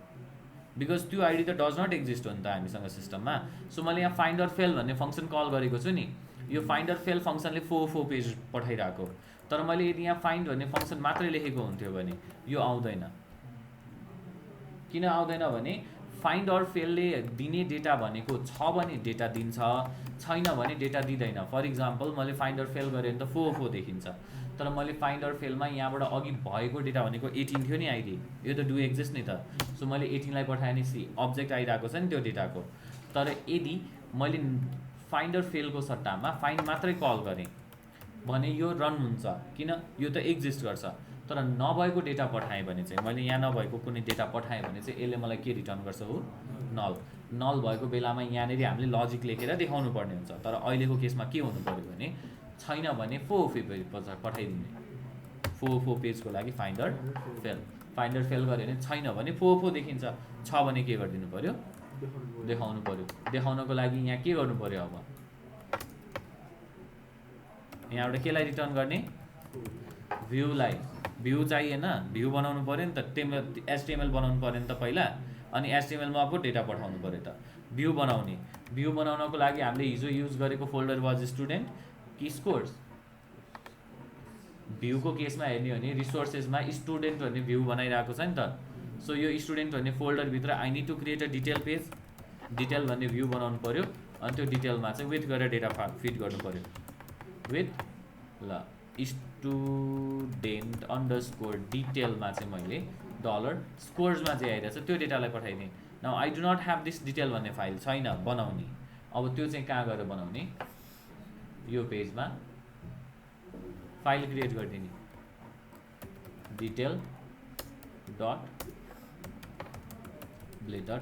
because त्यो आइडी त डज नट एक्जिस्ट हो नि त हामीसँग सिस्टममा। सो मैले यहाँ फाइन्ड अर फेल भन्ने फङ्सन कल गरेको छु नि। यो फाइन्ड अर फेल फङ्सनले 4 पेज पठाइरहेको, तर मैले यदि यहाँ फाइन्ड भन्ने फङ्सन मात्रै लेखेको हुन्थ्यो भने यो आउँदैन। किन आउँदैन भने फाइन्ड अर फेलले दिने डेटा भनेको छ भने डेटा दिन्छ, छैन भने डेटा दिँदैन। फर इक्जाम्पल मैले फाइन्ड अर फेल गरेँ भने त 4 देखिन्छ, तर मैले फाइन्ड अर फेलमा यहाँबाट अघि भएको डेटा भनेको 18 थियो नि आइडी, यो त डु एक्जिस्ट नि त। सो मैले 18 लाई पठाएँ नि सी अब्जेक्ट आइरहेको छ नि त्यो डेटाको। तर यदि मैले फाइन्ड अर फेलको सट्टामा फाइन्ड मात्रै कल गरेँ भने यो रन हुन्छ, किन यो त एक्जिस्ट गर्छ। तर नभएको डेटा पठाएँ भने चाहिँ, मैले यहाँ नभएको कुनै डेटा पठाएँ भने चाहिँ यसले मलाई के रिटर्न गर्छ हो, नल। नल भएको बेलामा यहाँनिर हामीले लजिक लेखेर देखाउनु पर्ने हुन्छ। तर अहिलेको केसमा के हुनु पऱ्यो भने छैन भने 4 पेज पठाइदिने। 4 पेजको लागि find or fail. Find or fail गऱ्यो भने छैन भने 4 देखिन्छ, छ भने के गरिदिनु पऱ्यो, देखाउनु पऱ्यो। देखाउनको लागि यहाँ के गर्नु पऱ्यो, अब यहाँबाट केलाई रिटर्न गर्ने, भ्यूलाई। भ्यू चाहिएन, भ्यू बनाउनु पऱ्यो नि त, एचटिएमएल बनाउनु पऱ्यो नि त पहिला, अनि एचटिएमएलमा अब डेटा पठाउनु पऱ्यो त। भ्यू बनाउने, भ्यू बनाउनको लागि हामीले हिजो युज गरेको फोल्डर वाज स्टुडेन्ट कि स्कोर्स। भ्यूको केसमा हेर्ने हो भने रिसोर्सेसमा स्टुडेन्ट भन्ने भ्यू बनाइरहेको छ नि त। सो यो स्टुडेन्ट भन्ने फोल्डरभित्र I need to create a detail page, detail भन्ने भ्यू बनाउनु पऱ्यो। अनि त्यो डिटेलमा चाहिँ विथ गरेर डेटा फिट गर्नु पऱ्यो। विथ ल स्टुडेन्ट अन्डरस्कोर डिटेलमा चाहिँ मैले डलर स्कोर्समा जे आइरहेछ त्यो डेटालाई पठाइदिएँ। Now I do not have this detail भन्ने फाइल छैन बनाउने। अब त्यो चाहिँ कहाँ गएर बनाउने, यो पेजमा फाइल क्रिएट गरिदिने, detail dot blade dot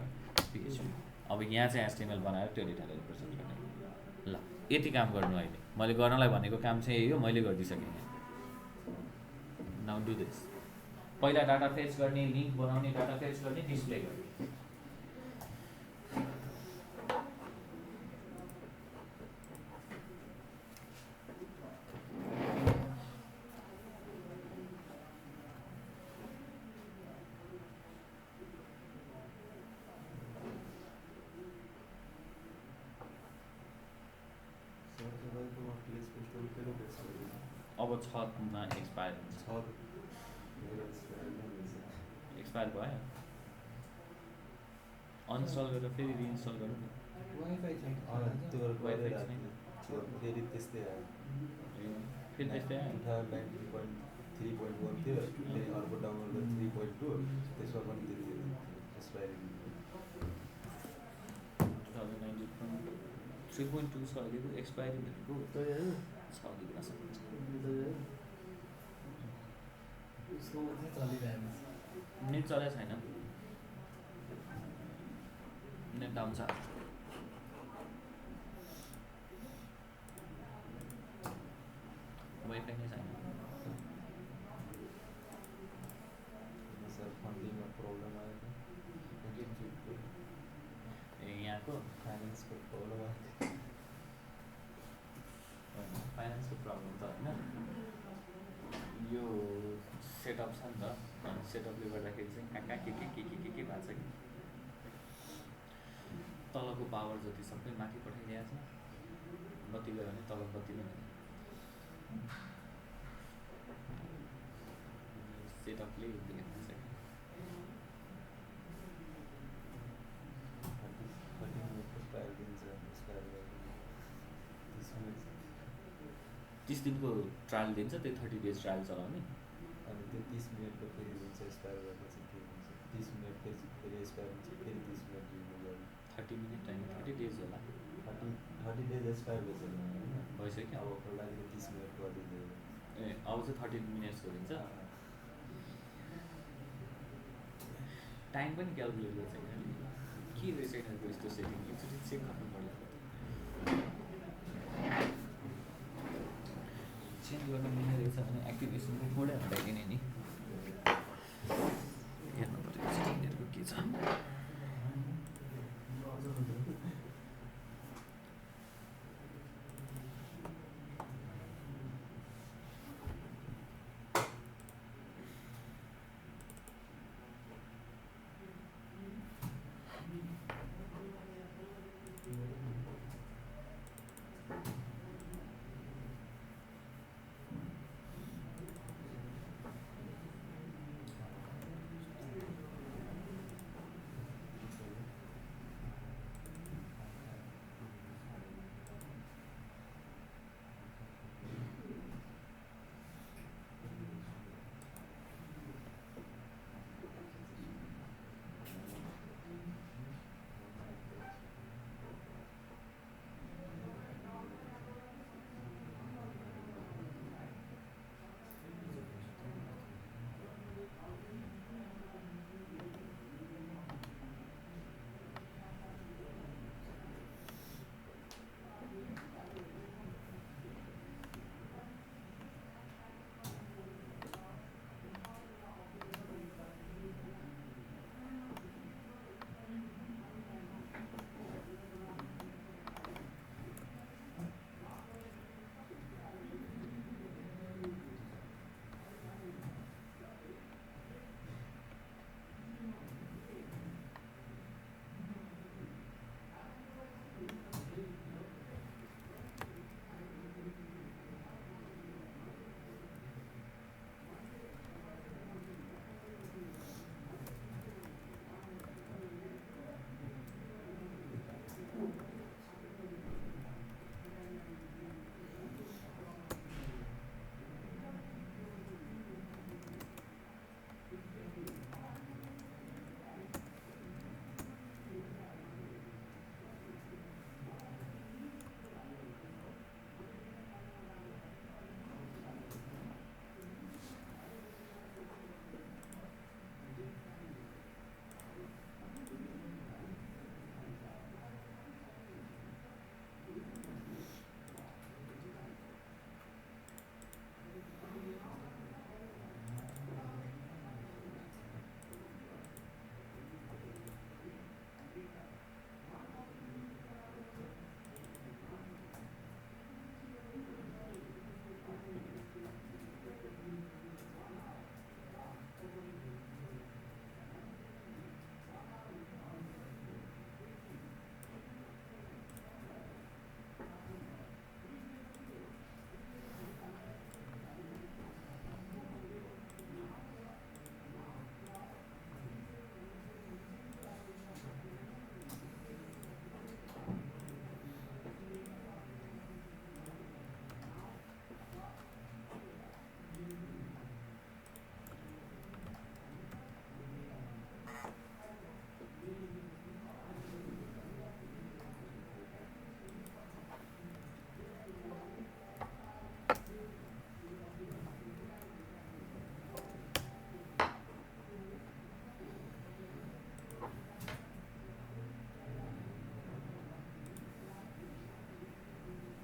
PHP. अब यहाँ चाहिँ एचटिएमएल बनाएर त्यो डेटालाई रिप्रेजेन्ट गर्ने। ल यति काम गर्नु अहिले मैले गर्नलाई भनेको काम चाहिँ यही हो, मैले गरिदिइसकेँ। Now do this. पहिला डाटा फेच गर्ने, लिङ्क बनाउने, डाटा फेच गर्ने, डिस्प्ले गर्ने। अब 6मा एक्सपायर भयो, अनइन्स्टल गरेर फेरि रिइन्स्टल गर्नु न। वाइफाई छैन, वाइफाई छैन, फेरि त्यस्तै आयो। फेरि त्यस्तै आयो। 3.1 थियो, फेरि अर्को डाउनलोड गरेर 3.2, त्यसमा पनि त्यति एक्सपायरी 3.2 छ अहिलेको एक्सपायरी भनेको 6 दिन सक्छ। नेट चलेको छैन, नेट डाउन छ। वाइफाई नै छैन। सर फन्डिङमा प्रब्लम आयो, ए यहाँको फाइनेन्सको प्रब्लम आयो। फाइनेन्सको प्रब्लम त होइन, यो सेटअप छ नि त। सेटअपले गर्दाखेरि चाहिँ कहाँ कहाँ के भएको छ कि तलको पावर जति सबै माथि पठाइदिएको छ। बत्ती गयो भने तल बत्ती नै सेटअपले देखाउँछ। 30 दिनको ट्रायल दिन्छ, त्यो 30 डेज ट्रायल चलाउने। अनि त्यो 30 मिनटको फेरि हुन्छ एक्सपायर गरेर चाहिँ के हुन्छ, 30 मिनट फेरि एक्सपायर हुन्छ, फेरि 30 मिनट रिन्यू गर्नु। 30 मिनट होइन, 30 डेज होला। 30 डेज एक्सपायर भइसक्यो होइन, भइसक्यो। अब लागि 30 मिनट गरिदिँदैन। ए अब चाहिँ 30 मिनट्सको दिन्छ। टाइम पनि क्यालकुलेट गर्छ के रहेछ यिनीहरूको यस्तो सेटिङ एकचोटि चेक गर्नु पर्यो चेन्ज गर्न मिल्ने रहेछ भने एक्टिभेसनको कोडै हटाइदिने नि हेर्नु पर्यो यिनीहरूको के छ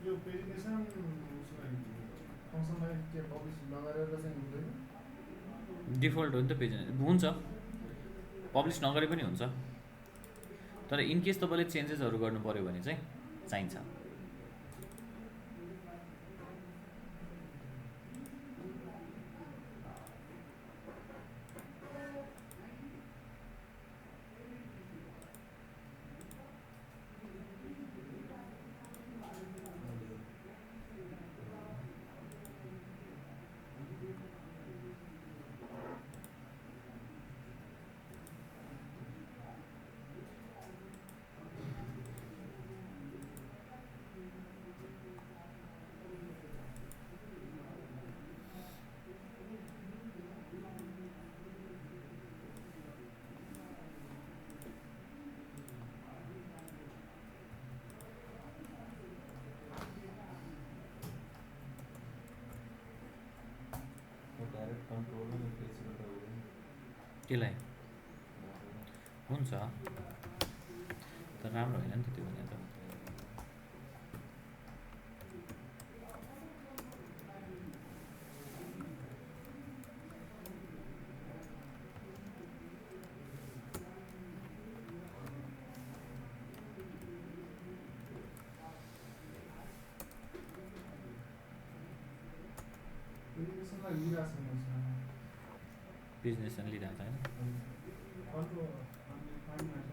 यो पेरिनेसन फङ्सनलाई के पब्लिस नगरेर चाहिँ हुँदैन डिफल्ट हो नि त पेज हुन्छ पब्लिस नगरे पनि हुन्छ तर इनकेस तपाईँले चेन्जेसहरू गर्नु पऱ्यो भने चाहिँ चाहिन्छ डाइरेक्ट कंट्रोल में पेज में त्यसलाई हुन्छ तर राम्रो होइन नि त त्यो भने त एजुकेसनलाई लिइरहेको छ बिजनेस पनि लिइरहेको छ होइन अर्को अनि फाइनमा छ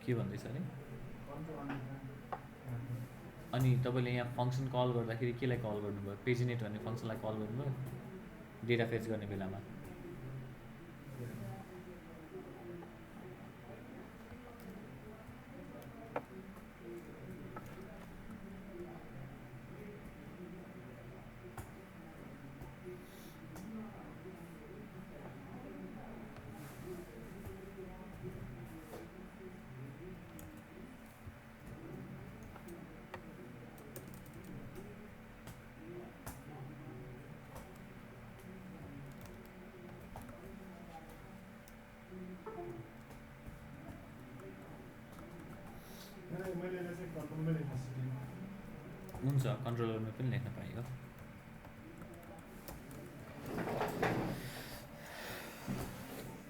के भन्दैछ अरे अर्को अनि अनि तपाईँले यहाँ फङ्सन कल गर्दाखेरि केलाई कल गर्नुभयो पेजिनेट भन्ने फङ्सनलाई कल गर्नुभयो डेटा फेच गर्ने बेलामा मैले चाहिँ कन्ट्रोलमै लेख्न सिकेँ हुन्छ कन्ट्रोलरमा पनि लेख्न पाइयो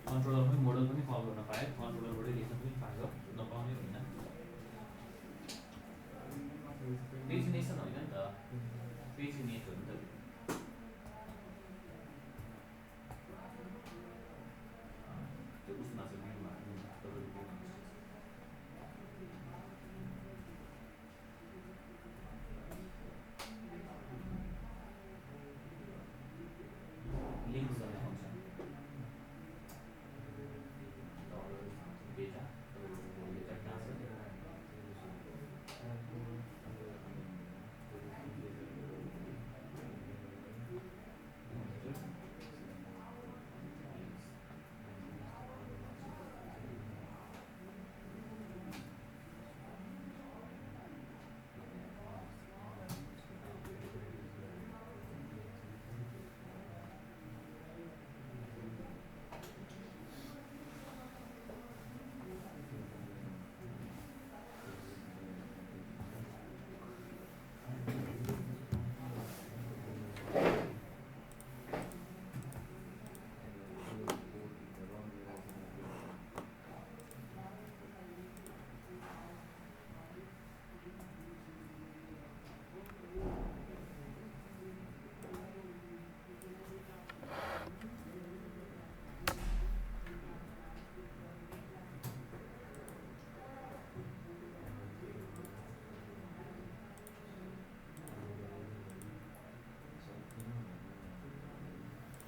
कन्ट्रोलरमै मोडल पनि कल गर्न पायो कन्ट्रोलरबाटै लेख्न पनि पायो नपाउने होइन पेजिनेसन होइन नि त पेजिनेट हो नि त त्यो उसमा चाहिँ मेनुमा तपाईँको लिङ्क गर्ने फङ्सन डेटा डेटा कहाँ छ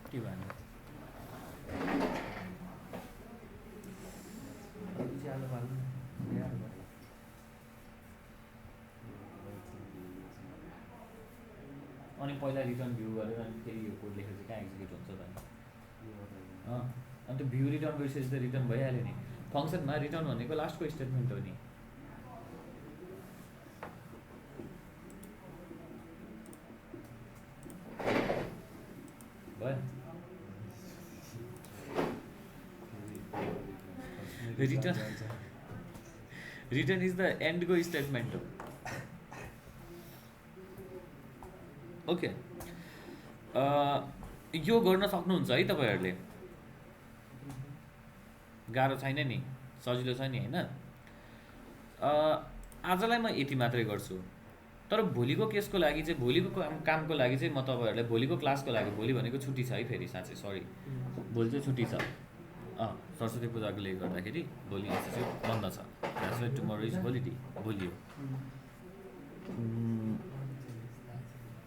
के भन्नु अनि पहिला रिटर्न भ्यू गरेर अनि फेरि यो कोड लेखेर चाहिँ कहाँ एक्जिक्युट हुन्छ त अनि त्यो भ्यू रिटर्न गरिसकेपछि त रिटर्न भइहाल्यो नि फङ्सनमा रिटर्न भनेको लास्टको स्टेटमेन्ट हो नि भयो रिटर्न इज द एन्डको स्टेटमेन्ट हो ओके यो गर्न सक्नुहुन्छ है तपाईँहरूले गाह्रो छैन नि सजिलो छ नि होइन आजलाई म यति मात्रै गर्छु तर भोलिको केसको लागि चाहिँ भोलिको कामको लागि चाहिँ म तपाईँहरूलाई भोलिको क्लासको लागि भोलि भनेको छुट्टी छ है फेरि साँच्चै सरी भोलि चाहिँ छुट्टी छ सरस्वती पूजाकोले गर्दाखेरि भोलि इन्स्टिट्युट बन्द छ that's why tomorrow is holiday भोलि हो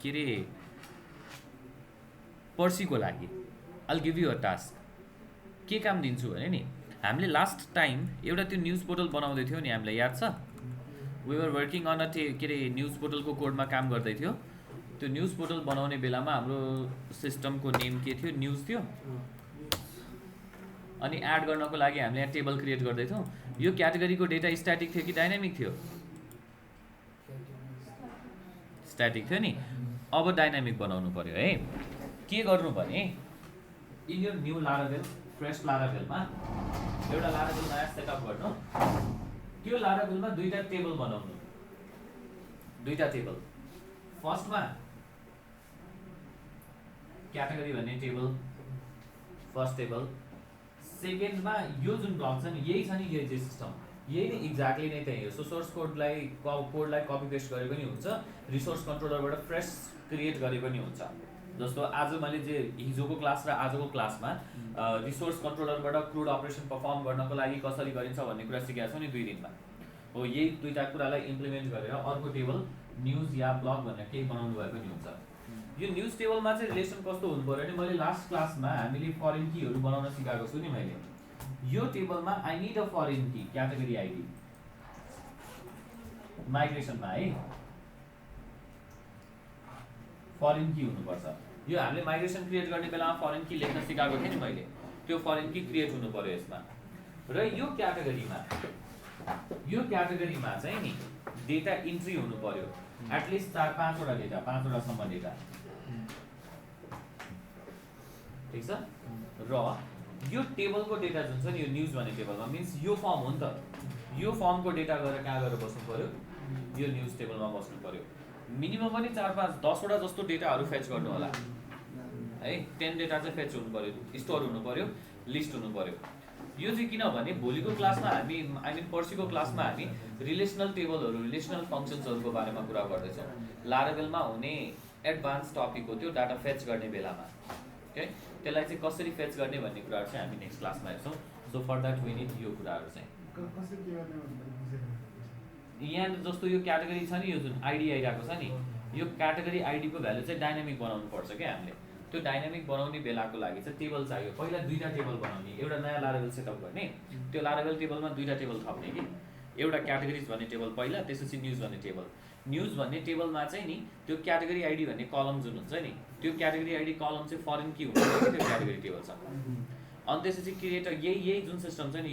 के अरे पर्सिको लागि I'll give you a task के काम दिन्छु भने नि हामीले लास्ट टाइम एउटा त्यो न्युज पोर्टल बनाउँदै थियौँ नि हामीलाई याद छ we were working on a के अरे न्युज पोर्टलको कोडमा काम गर्दै थियो त्यो न्युज पोर्टल बनाउने बेलामा हाम्रो सिस्टमको नेम के थियो न्युज थियो अनि एड गर्नको लागि हामीले यहाँ टेबल क्रिएट गर्दैथ्यौँ यो क्याटेगोरीको डेटा स्ट्याटिक थियो कि डाइनामिक थियो स्ट्याटिक थियो नि अब डाइनामिक बनाउनु पर्यो है के गर्नु भने इन यो न्यू लाराभेल फ्रेस लाराभेलमा एउटा लाराभेल नयाँ सेटअप गर्नु, त्यो लाराभेलमा दुईटा टेबल बनाउनु, दुईटा टेबल। फर्स्टमा क्याटेगोरी भन्ने टेबल, फर्स्ट टेबल। सेकेन्डमा यो जुन ब्लक छ नि यही छ नि, यही चाहिँ सिस्टम यही नै एक्ज्याक्टली नै त्यही हो। सो सोर्स कोडलाई कपी पेस्ट गरे पनि हुन्छ, रिसोर्स कन्ट्रोलरबाट फ्रेस क्रिएट गरे पनि हुन्छ। जस्तो आज मैले जे हिजोको क्लास र आजको क्लासमा रिसोर्स कन्ट्रोलरबाट क्रुड अपरेसन पर्फर्म गर्नको लागि कसरी गरिन्छ भन्ने कुरा सिकाएको छौँ नि 2 दिनमा हो। यही दुईटा कुरालाई इम्प्लिमेन्ट गरेर अर्को टेबल न्युज या ब्लग भनेर केही बनाउनु भए पनि हुन्छ। यो न्युज टेबलमा चाहिँ रिलेसन कस्तो हुनु पर्यो भने मैले लास्ट क्लासमा हामीले फरेन कीहरू बनाउन सिकाएको छु नि मैले। यो टेबलमा I need a foreign key category ID माइग्रेसनमा है फरेन की हुनुपर्छ। यो हामीले माइग्रेसन क्रिएट गर्ने बेलामा फरेन की लेख्न सिकाएको थिएँ नि मैले, त्यो फरेन की क्रिएट हुनु पर्यो यसमा। र यो क्याटेगोरीमा चाहिँ नि डेटा इन्ट्री हुनु पर्यो, एटलिस्ट 4-5 वटा डेटा, 5 वटासम्म डेटा, ठिक छ। र यो टेबलको डेटा जुन छ नि यो न्युज भन्ने टेबलमा मिन्स यो फर्म हो नि त, यो फर्मको डेटा गएर कहाँ गएर बस्नु पर्यो, यो न्युज टेबलमा बस्नु पर्यो। मिनिमम पनि 4-5-10 वटा जस्तो डेटाहरू फेच गर्नु होला है। 10 डेटा चाहिँ फेच हुनु पर्यो, स्टोर हुनु पर्यो, लिस्ट हुनु पर्यो। यो चाहिँ किनभने भोलिको क्लासमा हामी पर्सिको क्लासमा हामी रिलेसनल टेबलहरू, रिलेसनल फङ्सन्सहरूको बारेमा कुरा गर्दैछौँ। लाराभेलमा हुने एडभान्स टपिक हो त्यो डाटा फेच गर्ने बेलामा, ओके। त्यसलाई चाहिँ कसरी फेच गर्ने भन्ने कुराहरू चाहिँ हामी नेक्स्ट क्लासमा हेर्छौँ। So for that we need यो कुराहरू चाहिँ यहाँ जस्तो यो क्याटेगोरी छ नि, यो जुन आइडी आइरहेको छ नि, यो क्याटेगोरी आइडीको भ्यालु चाहिँ डाइनामिक बनाउनु पर्छ क्या हामीले। त्यो डाइनामिक बनाउने बेलाको लागि चाहिँ टेबल चाहियो। पहिला दुईटा टेबल बनाउने, एउटा नयाँ लाराभेल सेटअप गर्ने, त्यो लाराभेल टेबलमा दुईटा टेबल थप्ने कि, एउटा क्याटेगोरिज भन्ने टेबल पहिला, त्यसपछि न्युज भन्ने टेबल। न्युज भन्ने टेबलमा चाहिँ नि त्यो क्याटेगोरी आइडी भन्ने कलम जुन हुन्छ नि, त्यो क्याटेगोरी आइडी कलम चाहिँ फरेन की हुन्छ त्यो क्याटेगोरी टेबल छ। अनि त्यसपछि क्रिएट यही जुन सिस्टम छ नि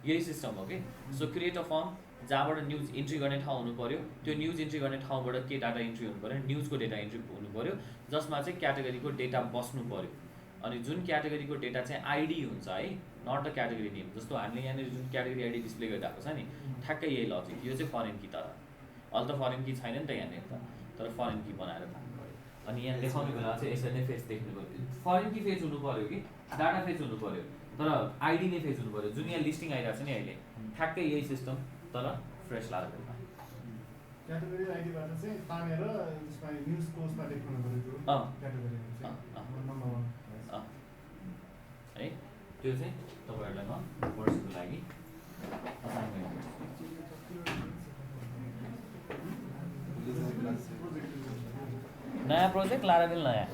यही सिस्टम हो कि। सो क्रिएट अ फर्म जहाँबाट न्युज इन्ट्री गर्ने ठाउँ हुनु पर्यो, त्यो न्युज इन्ट्री गर्ने ठाउँबाट के डाटा इन्ट्री हुनु पर्यो, न्युजको डेटा इन्ट्री हुनु पर्यो, जसमा चाहिँ क्याटेगोरीको डेटा बस्नु पर्यो। अनि जुन क्याटेगोरीको डेटा चाहिँ आइडी हुन्छ है, नट द क्याटेगोरी नेम। जस्तो हामीले यहाँनिर जुन क्याटेगोरी आइडी डिस्प्ले गरिरहेको छ नि, ठ्याक्कै यही लजिक। यो चाहिँ फरेन की, तर अहिले त फरेन की छैन नि त यहाँनिर त, तर फरेन की बनाएर राख्नु पर्यो। अनि यहाँ देखाउने बेला चाहिँ यसरी नै फेच देख्नु पर्यो। फरेन की फेच हुनु पर्यो कि डाटा फेच हुनु पर्यो, तर आइडी नै फेच हुनु पर्यो। जुन यहाँ लिस्टिङ आइरहेको छ नि अहिले, ठ्याक्कै यही सिस्टम तर फ्रेस लाराभेलमा। क्याटेगोरी आइडीबाट चाहिँ तानेर यसमा न्युज कोर्समा लेख्नु पर्यो त्यो क्याटेगोरी नम्बर 1 है। त्यो चाहिँ तपाईँहरूलाई म वर्षको लागि असाइनमेन्ट नयाँ प्रोजेक्ट लाराभेल नयाँ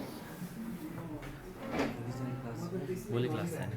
भोलि क्लास छैन।